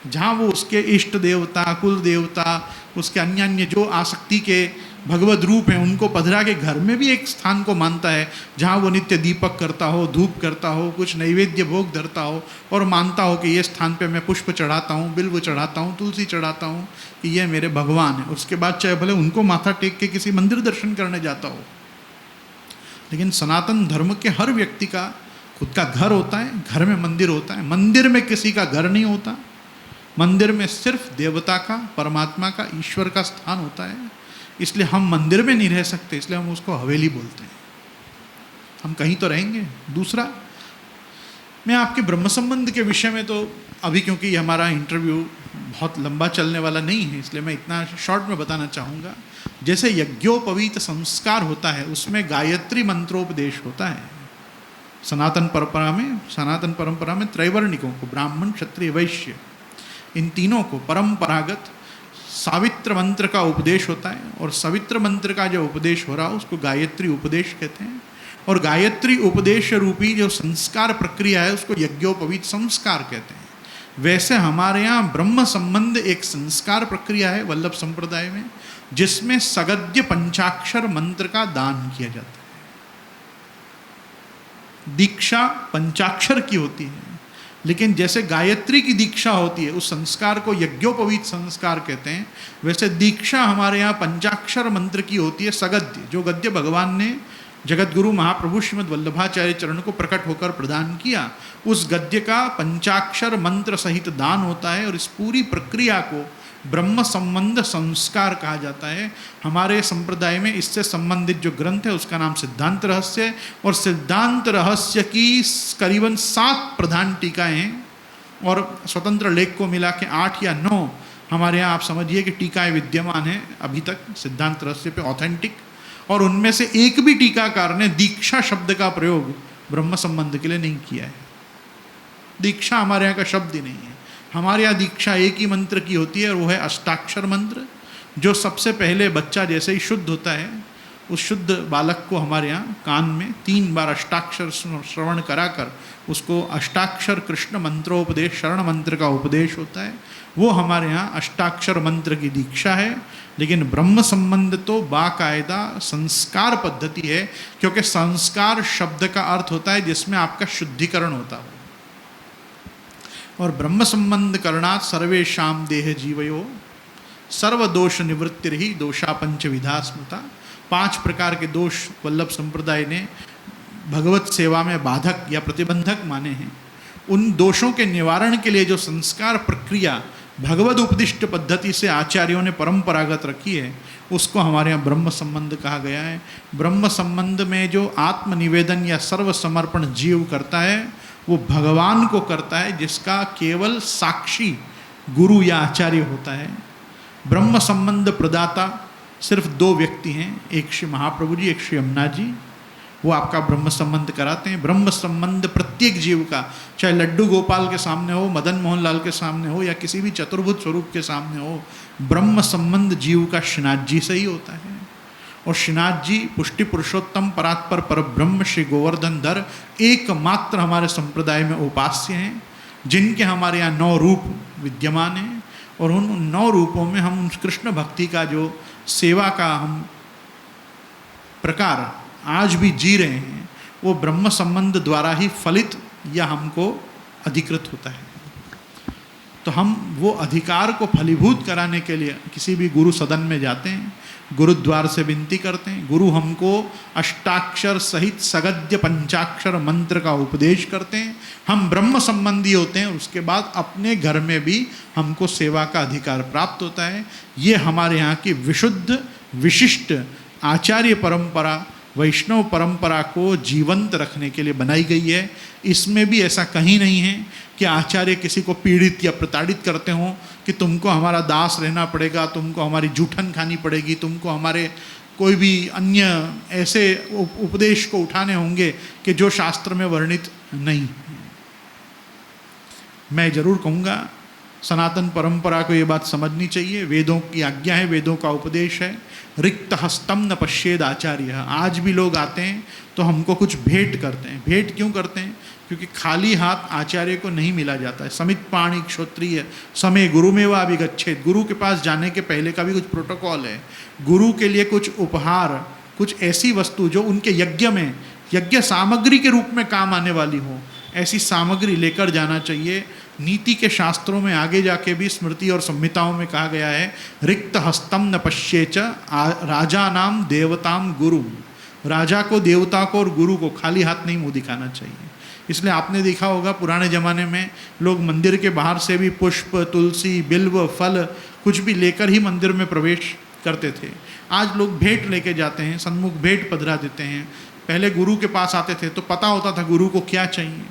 जहाँ वो उसके इष्ट देवता, कुल देवता, उसके अन्य अन्य जो आसक्ति के भगवत रूप हैं उनको पधरा के घर में भी एक स्थान को मानता है, जहाँ वो नित्य दीपक करता हो, धूप करता हो, कुछ नैवेद्य भोग धरता हो और मानता हो कि ये स्थान पे मैं पुष्प चढ़ाता हूँ, बिल्व चढ़ाता हूँ, तुलसी चढ़ाता हूँ कि ये मेरे भगवान है। उसके बाद चाहे भले उनको माथा टेक के किसी मंदिर दर्शन करने जाता हो, लेकिन सनातन धर्म के हर व्यक्ति का खुद का घर होता है, घर में मंदिर होता है। मंदिर में किसी का घर नहीं होता, मंदिर में सिर्फ देवता का, परमात्मा का, ईश्वर का स्थान होता है। इसलिए हम मंदिर में नहीं रह सकते, इसलिए हम उसको हवेली बोलते हैं। हम कहीं तो रहेंगे। दूसरा, मैं आपके ब्रह्म संबंध के विषय में तो अभी, क्योंकि ये हमारा इंटरव्यू बहुत लंबा चलने वाला नहीं है, इसलिए मैं इतना शॉर्ट में बताना चाहूँगा। जैसे यज्ञोपवीत संस्कार होता है, उसमें गायत्री मंत्रोपदेश होता है। सनातन परंपरा में त्रैवर्णिकों को, ब्राह्मण, क्षत्रिय, वैश्य, इन तीनों को परंपरागत सावित्र मंत्र का उपदेश होता है। और सवित्र मंत्र का जो उपदेश हो रहा है उसको गायत्री उपदेश कहते हैं। और गायत्री उपदेश रूपी जो संस्कार प्रक्रिया है उसको यज्ञोपवीत संस्कार कहते हैं। वैसे हमारे यहाँ ब्रह्म संबंध एक संस्कार प्रक्रिया है वल्लभ संप्रदाय में, जिसमें सगद्य पंचाक्षर मंत्र का दान किया जाता है। दीक्षा पंचाक्षर की होती है, लेकिन जैसे गायत्री की दीक्षा होती है उस संस्कार को यज्ञोपवीत संस्कार कहते हैं, वैसे दीक्षा हमारे यहाँ पंचाक्षर मंत्र की होती है। सगद्य, जो गद्य भगवान ने जगतगुरु महाप्रभु श्रीमद् वल्लभाचार्य चरण को प्रकट होकर प्रदान किया, उस गद्य का पंचाक्षर मंत्र सहित दान होता है। और इस पूरी प्रक्रिया को ब्रह्म संबंध संस्कार कहा जाता है। हमारे संप्रदाय में इससे संबंधित जो ग्रंथ है उसका नाम सिद्धांत रहस्य है। और सिद्धांत रहस्य की करीबन 7 प्रधान टीकाएँ हैं और स्वतंत्र लेख को मिला के 8 या 9 हमारे यहाँ आप समझिए कि टीकाएँ विद्यमान हैं अभी तक सिद्धांत रहस्य पे ऑथेंटिक। और उनमें से एक भी टीकाकार ने दीक्षा शब्द का प्रयोग ब्रह्म संबंध के लिए नहीं किया है। दीक्षा हमारे यहाँ का शब्द ही नहीं है। हमारे यहाँ दीक्षा एक ही मंत्र की होती है और वो है अष्टाक्षर मंत्र, जो सबसे पहले बच्चा जैसे ही शुद्ध होता है उस शुद्ध बालक को हमारे यहाँ कान में 3 बार अष्टाक्षर श्रवण कराकर उसको अष्टाक्षर कृष्ण मंत्रोपदेश, शरण मंत्र का उपदेश होता है। वो हमारे यहाँ अष्टाक्षर मंत्र की दीक्षा है। लेकिन ब्रह्म संबंध तो बाकायदा संस्कार पद्धति है, क्योंकि संस्कार शब्द का अर्थ होता है जिसमें आपका शुद्धिकरण होता है। और ब्रह्म संबंध करणात् सर्वेषां देह जीवयो सर्वदोष निवृत्तिर्हि दोषा पंचविधा स्मृता। 5 प्रकार के दोष वल्लभ संप्रदाय ने भगवत सेवा में बाधक या प्रतिबंधक माने हैं। उन दोषों के निवारण के लिए जो संस्कार प्रक्रिया भगवद उपदिष्ट पद्धति से आचार्यों ने परंपरागत रखी है, उसको हमारे यहाँ ब्रह्म संबंध कहा गया है। ब्रह्म संबंध में जो आत्मनिवेदन या सर्व समर्पण जीव करता है, वो भगवान को करता है, जिसका केवल साक्षी गुरु या आचार्य होता है। ब्रह्म संबंध प्रदाता सिर्फ 2 व्यक्ति हैं, एक श्री महाप्रभु जी, एक श्री यमुना जी। वो आपका ब्रह्म संबंध कराते हैं। ब्रह्म संबंध प्रत्येक जीव का, चाहे लड्डू गोपाल के सामने हो, मदन मोहन लाल के सामने हो, या किसी भी चतुर्भुज स्वरूप के सामने हो, ब्रह्म संबंध जीव का श्रीनाथ जी से ही होता है। और श्रीनाथ जी पुष्टि पुरुषोत्तम परात्पर परब्रह्म श्री गोवर्धन धर एकमात्र हमारे संप्रदाय में उपास्य हैं, जिनके हमारे यहाँ 9 रूप विद्यमान हैं। और उन 9 रूपों में हम कृष्ण भक्ति का जो सेवा का हम प्रकार आज भी जी रहे हैं, वो ब्रह्म संबंध द्वारा ही फलित या हमको अधिकृत होता है। तो हम वो अधिकार को फलीभूत कराने के लिए किसी भी गुरु सदन में जाते हैं, गुरुद्वार से विनती करते हैं, गुरु हमको अष्टाक्षर सहित सगद्य पंचाक्षर मंत्र का उपदेश करते हैं, हम ब्रह्म संबंधी होते हैं। उसके बाद अपने घर में भी हमको सेवा का अधिकार प्राप्त होता है। ये हमारे यहाँ की विशुद्ध विशिष्ट आचार्य परंपरा, वैष्णव परंपरा को जीवंत रखने के लिए बनाई गई है। इसमें भी ऐसा कहीं नहीं है कि आचार्य किसी को पीड़ित या प्रताड़ित करते हों कि तुमको हमारा दास रहना पड़ेगा, तुमको हमारी जूठन खानी पड़ेगी, तुमको हमारे कोई भी अन्य ऐसे उपदेश को उठाने होंगे कि जो शास्त्र में वर्णित नहीं। मैं जरूर कहूँगा सनातन परंपरा को ये बात समझनी चाहिए। वेदों की आज्ञा है, वेदों का उपदेश है, रिक्त हस्तम न पश्येद आचार्य। आज भी लोग आते हैं तो हमको कुछ भेंट करते हैं। भेंट क्यों करते हैं? क्योंकि खाली हाथ आचार्य को नहीं मिला जाता है। समित पाणी क्षोत्रिय समय गुरुमेवा अभिगच्छेद। गुरु के पास जाने के पहले का भी कुछ प्रोटोकॉल है। गुरु के लिए कुछ उपहार, कुछ ऐसी वस्तु जो उनके यज्ञ में यज्ञ सामग्री के रूप में काम आने वाली हो, ऐसी सामग्री लेकर जाना चाहिए। नीति के शास्त्रों में आगे जाके भी स्मृति और संहिताओं में कहा गया है, रिक्त हस्तम न पश्येच राजा नाम देवताम गुरु। राजा को, देवता को और गुरु को खाली हाथ नहीं मुंह दिखाना चाहिए। इसलिए आपने देखा होगा पुराने ज़माने में लोग मंदिर के बाहर से भी पुष्प, तुलसी, बिल्व, फल कुछ भी लेकर ही मंदिर में प्रवेश करते थे। आज लोग भेंट लेके जाते हैं, सन्मुख भेंट पधरा देते हैं। पहले गुरु के पास आते थे तो पता होता था गुरु को क्या चाहिए,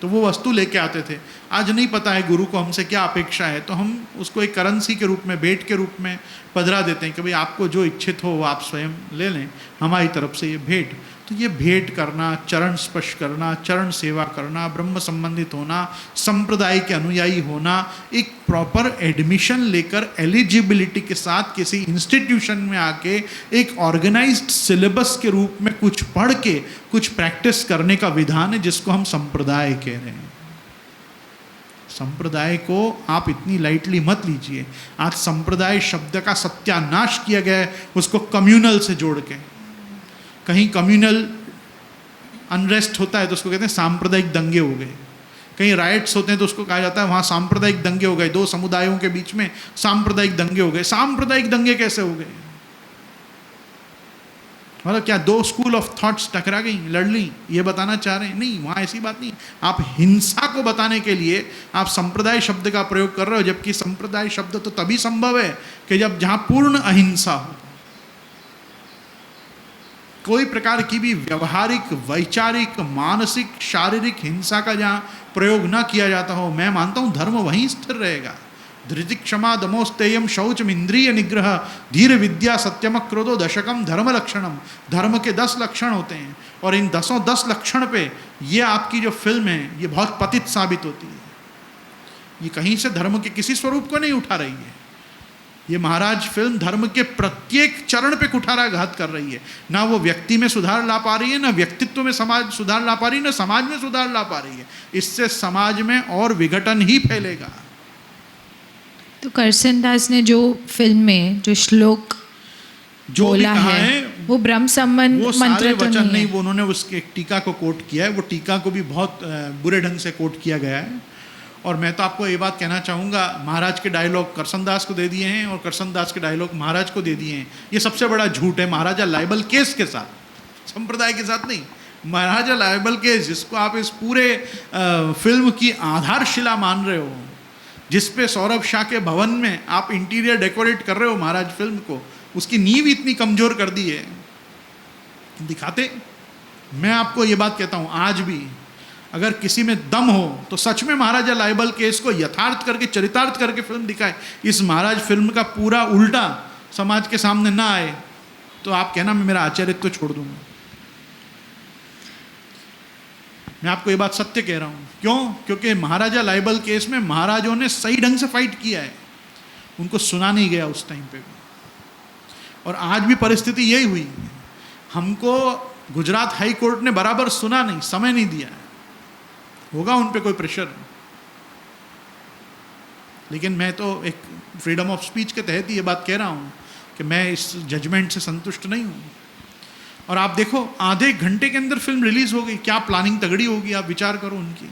तो वो वस्तु लेके आते थे। आज नहीं पता है गुरु को हमसे क्या अपेक्षा है, तो हम उसको एक करेंसी के रूप में, भेंट के रूप में पधरा देते हैं कि भाई आपको जो इच्छित हो वो आप स्वयं ले लें, हमारी तरफ से ये भेंट। तो ये भेंट करना, चरण स्पर्श करना, चरण सेवा करना, ब्रह्म संबंधित होना, संप्रदाय के अनुयायी होना, एक प्रॉपर एडमिशन लेकर एलिजिबिलिटी के साथ किसी इंस्टीट्यूशन में आके एक ऑर्गेनाइज्ड सिलेबस के रूप में कुछ पढ़ के कुछ प्रैक्टिस करने का विधान है, जिसको हम संप्रदाय कह रहे हैं। संप्रदाय को आप इतनी लाइटली मत लीजिए। आज संप्रदाय शब्द का सत्यानाश किया गया है, उसको कम्युनल से जोड़ के। कहीं कम्युनल अनरेस्ट होता है तो उसको कहते हैं सांप्रदायिक दंगे हो गए। कहीं राइट्स होते हैं तो उसको कहा जाता है वहाँ सांप्रदायिक दंगे हो गए, 2 समुदायों के बीच में सांप्रदायिक दंगे हो गए। सांप्रदायिक दंगे कैसे हो गए? मतलब क्या 2 स्कूल ऑफ थॉट्स टकरा गई, लड़ ली, ये बताना चाह रहे हैं? नहीं, वहाँ ऐसी बात नहीं। आप हिंसा को बताने के लिए आप संप्रदाय शब्द का प्रयोग कर रहे हो, जबकि संप्रदाय शब्द तो तभी संभव है कि जब जहाँ पूर्ण अहिंसा हो। कोई प्रकार की भी व्यवहारिक, वैचारिक, मानसिक, शारीरिक हिंसा का जहाँ प्रयोग ना किया जाता हो, मैं मानता हूँ धर्म वहीं स्थिर रहेगा। धृति क्षमा दमोस्तेयम शौचम इंद्रिय निग्रह धीर विद्या सत्यम क्रोधो दशकम धर्म लक्षणम। धर्म के 10 लक्षण होते हैं और इन 10 लक्षण पे ये आपकी जो फिल्म है ये बहुत पतित साबित होती है। ये कहीं से धर्म के किसी स्वरूप को नहीं उठा रही है। ये महाराज फिल्म धर्म के प्रत्येक चरण पे कुठाराघात कर रही है। ना वो व्यक्ति में सुधार ला पा रही है, ना व्यक्तित्व में समाज सुधार ला पा रही है, ना समाज में सुधार ला पा रही है। इससे समाज में और विघटन ही फैलेगा। तो करसन दास ने जो फिल्म में जो श्लोक जो बोला भी कहा है वो ब्रह्म संबंध वो मंत्र सारे तो वचन नहीं नहीं, है। वो उन्होंने उसके एक टीका को कोट किया है। वो टीका को भी बहुत बुरे ढंग से कोट किया गया है। और मैं तो आपको ये बात कहना चाहूँगा, महाराज के डायलॉग करसन दास को दे दिए हैं और करसन दास के डायलॉग महाराज को दे दिए हैं। ये सबसे बड़ा झूठ है। महाराजा लाइबल केस के साथ, संप्रदाय के साथ नहीं, महाराजा लाइबल केस जिसको आप इस पूरे फिल्म की आधारशिला मान रहे हो, जिस पे सौरभ शाह के भवन में आप इंटीरियर डेकोरेट कर रहे हो महाराज फिल्म को, उसकी नींव इतनी कमजोर कर दी है। दिखाते, मैं आपको ये बात कहता हूँ, आज भी अगर किसी में दम हो तो सच में महाराजा लाइबल केस को यथार्थ करके, चरितार्थ करके फिल्म दिखाए। इस महाराज फिल्म का पूरा उल्टा समाज के सामने ना आए तो आप कहना मैं मेरा आचार्यत्व छोड़ दूंगा। मैं आपको ये बात सत्य कह रहा हूँ। क्यों? क्योंकि महाराजा लाइबल केस में महाराजों ने सही ढंग से फाइट किया है, उनको सुना नहीं गया उस टाइम पे। और आज भी परिस्थिति यही हुई। हमको गुजरात हाई कोर्ट ने बराबर सुना नहीं, समय नहीं दिया है। होगा उन पे कोई प्रेशर, लेकिन मैं तो एक फ्रीडम ऑफ स्पीच के तहत ही ये बात कह रहा हूँ कि मैं इस जजमेंट से संतुष्ट नहीं हूँ। और आप देखो, आधे घंटे के अंदर फिल्म रिलीज हो गई। क्या प्लानिंग तगड़ी होगी, आप विचार करो उनकी।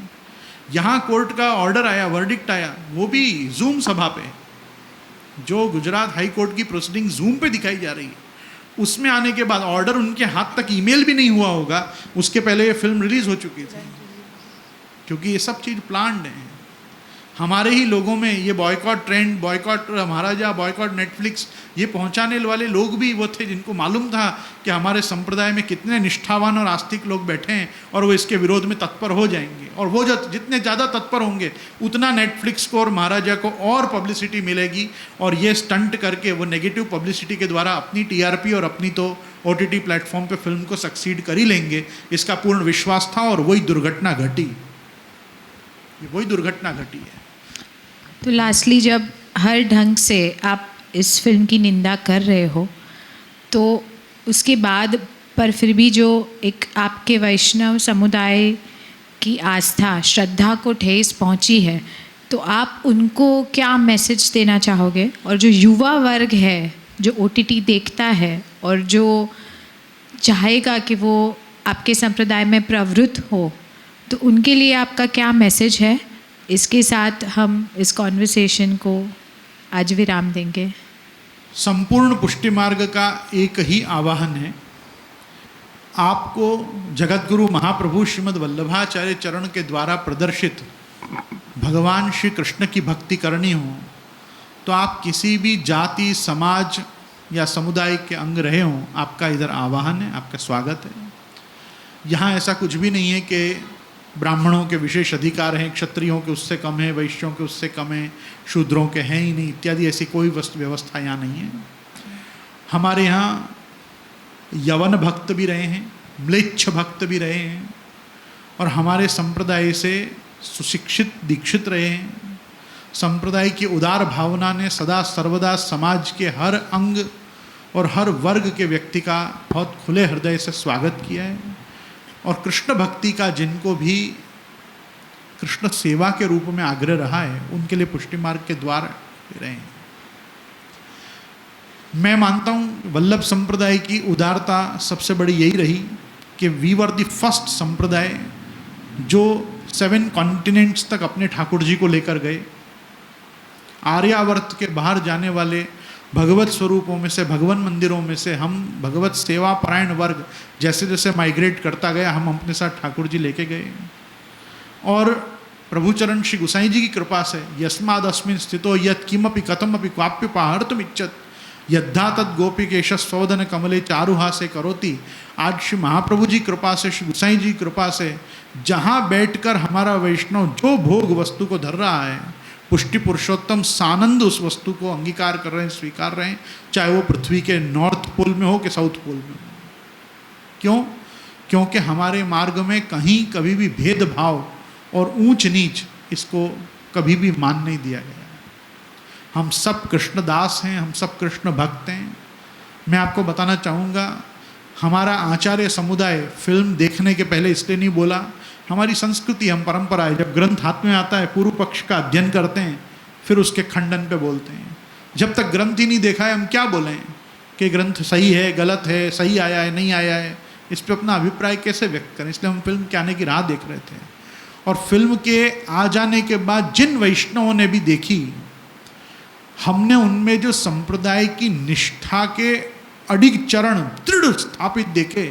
यहाँ कोर्ट का ऑर्डर आया, वर्डिक्ट आया, वो भी जूम सभा पे। जो गुजरात हाई कोर्ट की प्रोसीडिंग जूम पे दिखाई जा रही है, उसमें आने के बाद ऑर्डर उनके हाथ तक ईमेल भी नहीं हुआ होगा, उसके पहले ये फिल्म रिलीज हो चुकी थी। क्योंकि ये सब चीज़ प्लान्ड है। हमारे ही लोगों में ये बॉयकॉट ट्रेंड, बॉयकॉट महाराजा, बॉयकॉट नेटफ्लिक्स, ये पहुंचाने वाले लोग भी वो थे जिनको मालूम था कि हमारे संप्रदाय में कितने निष्ठावान और आस्तिक लोग बैठे हैं और वो इसके विरोध में तत्पर हो जाएंगे। और वो जितने ज़्यादा तत्पर होंगे उतना नेटफ्लिक्स को और महाराजा को और पब्लिसिटी मिलेगी। और ये स्टंट करके वो नेगेटिव पब्लिसिटी के द्वारा अपनी टीआरपी और अपनी तो OTT प्लेटफॉर्म पे फिल्म को सक्सीड कर ही लेंगे, इसका पूर्ण विश्वास था। और वही दुर्घटना घटी, ये वही दुर्घटना घटी है। तो लास्टली, जब हर ढंग से आप इस फिल्म की निंदा कर रहे हो, तो उसके बाद पर फिर भी जो एक आपके वैष्णव समुदाय की आस्था, श्रद्धा को ठेस पहुंची है, तो आप उनको क्या मैसेज देना चाहोगे? और जो युवा वर्ग है जो OTT देखता है और जो चाहेगा कि वो आपके संप्रदाय में प्रवृत्त हो, तो उनके लिए आपका क्या मैसेज है? इसके साथ हम इस कॉन्वर्सेशन को आज विराम देंगे। संपूर्ण पुष्टि मार्ग का एक ही आवाहन है, आपको जगतगुरु महाप्रभु श्रीमद् वल्लभाचार्य चरण के द्वारा प्रदर्शित भगवान श्री कृष्ण की भक्ति करनी हो तो आप किसी भी जाति, समाज या समुदाय के अंग रहे हों, आपका इधर आवाहन है, आपका स्वागत है। यहाँ ऐसा कुछ भी नहीं है कि ब्राह्मणों के विशेष अधिकार हैं, क्षत्रियों के उससे कम है, वैश्यों के उससे कम है, शूद्रों के हैं ही नहीं इत्यादि। ऐसी कोई व्यवस्था यहाँ नहीं है। हमारे यहाँ यवन भक्त भी रहे हैं, म्लेच्छ भक्त भी रहे हैं, और हमारे संप्रदाय से सुशिक्षित दीक्षित रहे हैं। संप्रदाय की उदार भावना ने सदा सर्वदा समाज के हर अंग और हर वर्ग के व्यक्ति का बहुत खुले हृदय से स्वागत किया है। और कृष्ण भक्ति का जिनको भी कृष्ण सेवा के रूप में आग्रह रहा है, उनके लिए पुष्टि मार्ग के द्वार रहे हैं। मैं मानता हूँ वल्लभ संप्रदाय की उदारता सबसे बड़ी यही रही कि वी वर द फर्स्ट संप्रदाय जो 7 कॉन्टिनेंट्स तक अपने ठाकुर जी को लेकर गए। आर्यावर्त के बाहर जाने वाले भगवत स्वरूपों में से, भगवान मंदिरों में से हम भगवत सेवा परायण वर्ग जैसे जैसे माइग्रेट करता गया, हम अपने साथ ठाकुर जी लेके गए। और प्रभुचरण श्री गुसाई जी की कृपा से यस्मादस्मिन् स्थितो यत् किमपि कथमपि क्वाप्युपहर्तुम् इच्छत् यद्धा तद गोपिकेश स्वदन कमले चारुहासे करोति। आज श्री महाप्रभु जी कृपा से, श्री गुसाई जी कृपा से जहाँ बैठकर हमारा वैष्णव जो भोग वस्तु को धर रहा है, पुष्टि पुरुषोत्तम सानंद उस वस्तु को अंगीकार कर रहे हैं, स्वीकार रहे हैं, चाहे वो पृथ्वी के नॉर्थ पोल में हो कि साउथ पोल में हो। क्यों? क्योंकि हमारे मार्ग में कहीं कभी भी भेदभाव और ऊंच नीच इसको कभी भी मान नहीं दिया गया। हम सब कृष्णदास हैं, हम सब कृष्ण भक्त हैं। मैं आपको बताना चाहूँगा, हमारा आचार्य समुदाय फिल्म देखने के पहले इसलिए नहीं बोला, हमारी संस्कृति, हम परंपरा है, जब ग्रंथ हाथ में आता है पूर्व पक्ष का अध्ययन करते हैं, फिर उसके खंडन पे बोलते हैं। जब तक ग्रंथ ही नहीं देखा है हम क्या बोलें कि ग्रंथ सही है, गलत है, सही आया है, नहीं आया है, इस पर अपना अभिप्राय कैसे व्यक्त करें। इसलिए हम फिल्म के आने की राह देख रहे थे। और फिल्म के आ जाने के बाद जिन वैष्णवों ने भी देखी, हमने उनमें जो संप्रदाय की निष्ठा के अडिग चरण दृढ़ स्थापित देखे।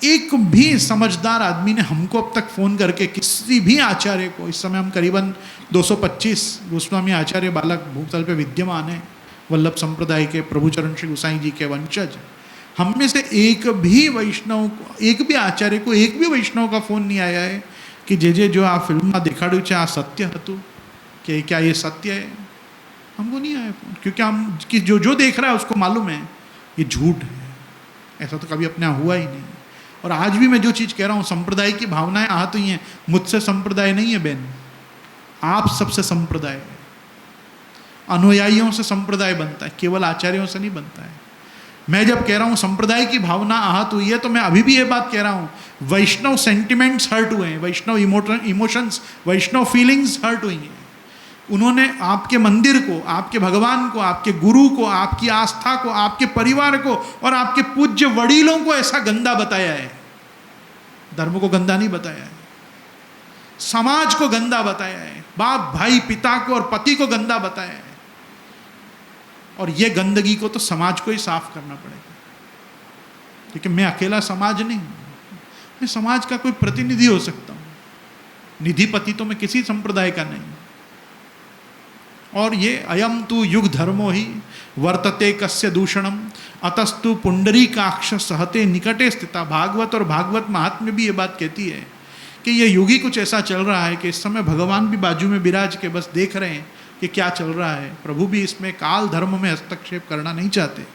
एक भी समझदार आदमी ने हमको अब तक फ़ोन करके किसी भी आचार्य को, इस समय हम करीबन 225 गोस्वामी आचार्य बालक भूतल पे विद्यमान हैं, वल्लभ संप्रदाय के प्रभुचरण श्री गोसाई जी के वंशज। हम में से एक भी वैष्णव को, एक भी आचार्य को, एक भी वैष्णव का फ़ोन नहीं आया है कि जे जो आ फिल्म में दिखाड़ू છે आ सत्य હતું, कि क्या ये सत्य है। हमको नहीं आया फ़ोन, क्योंकि हम कि जो देख रहा है उसको मालूम है ये झूठ है। ऐसा तो कभी अपने यहाँ हुआ ही नहीं। और आज भी मैं जो चीज़ कह रहा हूँ, संप्रदाय की भावनाएं आहत हुई हैं। मुझसे संप्रदाय नहीं है बहन, आप सबसे संप्रदाय है। अनुयायियों से संप्रदाय बनता है, केवल आचार्यों से नहीं बनता है। मैं जब कह रहा हूँ संप्रदाय की भावना आहत हुई है, तो मैं अभी भी ये बात कह रहा हूँ, वैष्णव सेंटिमेंट्स हर्ट हुए हैं, वैष्णव इमोशंस, वैष्णव फीलिंग्स हर्ट हुई हैं। उन्होंने आपके मंदिर को, आपके भगवान को, आपके गुरु को, आपकी आस्था को, आपके परिवार को और आपके पूज्य वडीलों को ऐसा गंदा बताया है। धर्म को गंदा नहीं बताया है, समाज को गंदा बताया है, बाप भाई पिता को और पति को गंदा बताया है। और ये गंदगी को तो समाज को ही साफ करना पड़ेगा, क्योंकि मैं अकेला समाज नहीं हूँ, मैं समाज का कोई प्रतिनिधि हो सकता हूँ, निधिपति तो मैं किसी संप्रदाय का नहीं। और ये अयम तु युग धर्मो ही वर्तते कस्य दूषणम अतस्तु पुंडरीकाक्ष सहते निकटे स्थिता। भागवत और भागवत महात्म्य भी ये बात कहती है कि ये युग ही कुछ ऐसा चल रहा है कि इस समय भगवान भी बाजू में विराज के बस देख रहे हैं कि क्या चल रहा है। प्रभु भी इसमें काल धर्म में हस्तक्षेप करना नहीं चाहते।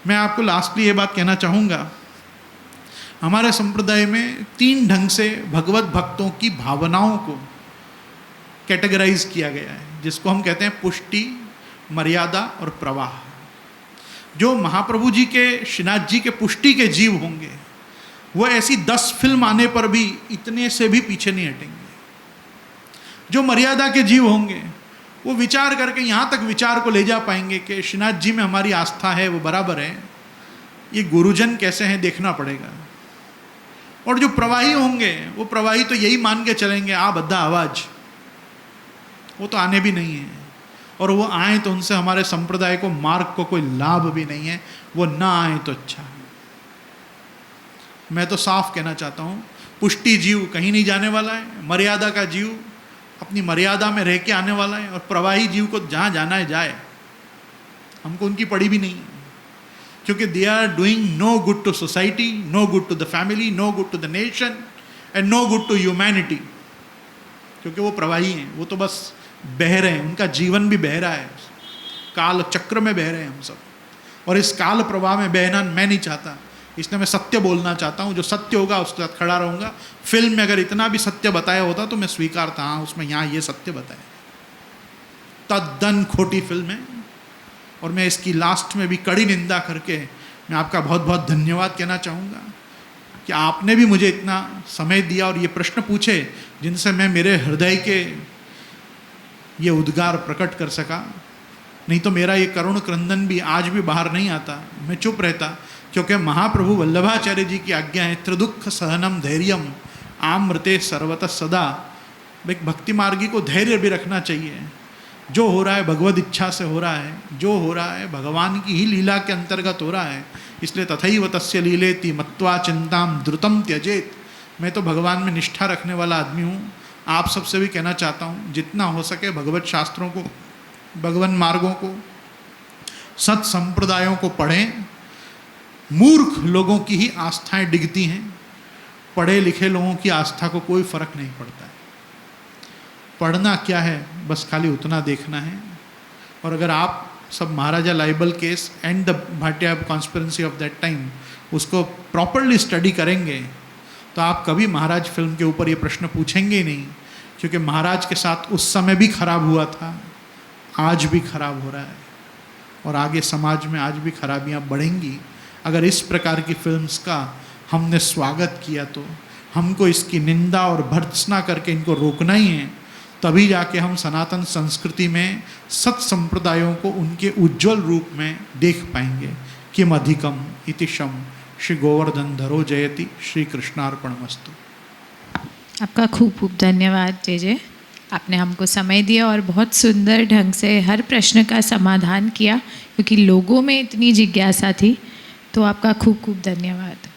मैं आपको लास्टली ये बात कहना चाहूँगा, हमारे संप्रदाय में 3 ढंग से भगवत भक्तों की भावनाओं को कैटेगराइज किया गया है, जिसको हम कहते हैं पुष्टि, मर्यादा और प्रवाह। जो महाप्रभु जी के, श्रीनाथ जी के पुष्टि के जीव होंगे, वो ऐसी 10 फिल्म आने पर भी इतने से भी पीछे नहीं हटेंगे। जो मर्यादा के जीव होंगे, वो विचार करके यहाँ तक विचार को ले जा पाएंगे कि श्रीनाथ जी में हमारी आस्था है, वो बराबर है, ये गुरुजन कैसे हैं देखना पड़ेगा। और जो प्रवाही होंगे, वो प्रवाही तो यही मान के चलेंगे आ बद्दा आवाज़, वो तो आने भी नहीं है। और वो आए तो उनसे हमारे संप्रदाय को, मार्ग को कोई लाभ भी नहीं है, वो ना आए तो अच्छा है। मैं तो साफ कहना चाहता हूँ, पुष्टि जीव कहीं नहीं जाने वाला है, मर्यादा का जीव अपनी मर्यादा में रह के आने वाला है, और प्रवाही जीव को जहाँ जाना है जाए, हमको उनकी पड़ी भी नहीं है, क्योंकि they are doing no good to society, no good to the family, no good to the nation and no good to humanity. क्योंकि वो प्रवाही हैं, वो तो बस बह रहे हैं, उनका जीवन भी बह रहा है, काल चक्र में बह रहे हैं हम सब। और इस काल प्रवाह में बहना मैं नहीं चाहता, इसलिए मैं सत्य बोलना चाहता हूँ। जो सत्य होगा उसके साथ खड़ा रहूँगा। फिल्म में अगर इतना भी सत्य बताया होता तो मैं स्वीकारता, हाँ उसमें यहाँ ये सत्य बताया, तद्दन खोटी फिल्म है। और मैं इसकी लास्ट में भी कड़ी निंदा करके मैं आपका बहुत बहुत धन्यवाद कहना चाहूँगा कि आपने भी मुझे इतना समय दिया और ये प्रश्न पूछे जिनसे मैं मेरे हृदय के ये उद्गार प्रकट कर सका। नहीं तो मेरा ये करुण क्रंदन भी आज भी बाहर नहीं आता, मैं चुप रहता, क्योंकि महाप्रभु वल्लभाचार्य जी की आज्ञा है त्रिदुख सहनम धैर्यम आमृते सर्वतः सदा। एक भक्ति मार्गी को धैर्य भी रखना चाहिए। जो हो रहा है भगवद इच्छा से हो रहा है, जो हो रहा है भगवान की ही लीला के अंतर्गत हो रहा है, इसलिए तथैव तस्य लीलेति मत्वा चिंताम द्रुतम त्यजेत। मैं तो भगवान में निष्ठा रखने वाला आदमी हूँ। आप सबसे भी कहना चाहता हूँ, जितना हो सके भगवत शास्त्रों को, भगवान मार्गों को, सत संप्रदायों को पढ़ें। मूर्ख लोगों की ही आस्थाएं डिगती हैं, पढ़े लिखे लोगों की आस्था को कोई फर्क नहीं पड़ता है। पढ़ना क्या है, बस खाली उतना देखना है। और अगर आप सब Maharaja libel case and the Bhatia conspiracy of that time उसको प्रॉपरली स्टडी करेंगे तो आप कभी महाराज फिल्म के ऊपर ये प्रश्न पूछेंगे ही नहीं, क्योंकि महाराज के साथ उस समय भी खराब हुआ था, आज भी खराब हो रहा है और आगे समाज में आज भी खराबियां बढ़ेंगी। अगर इस प्रकार की फिल्म्स का हमने स्वागत किया तो हमको इसकी निंदा और भर्त्सना करके इनको रोकना ही है, तभी जाके हम सनातन संस्कृति में सत संप्रदायों को उनके उज्जवल रूप में देख पाएंगे। किम अधिकम इति शम श्री गोवर्धन धरो जयति। श्री कृष्णार्पणमस्तु। आपका खूब खूब धन्यवाद जे। आपने हमको समय दिया और बहुत सुंदर ढंग से हर प्रश्न का समाधान किया, क्योंकि लोगों में इतनी जिज्ञासा थी। तो आपका खूब खूब धन्यवाद।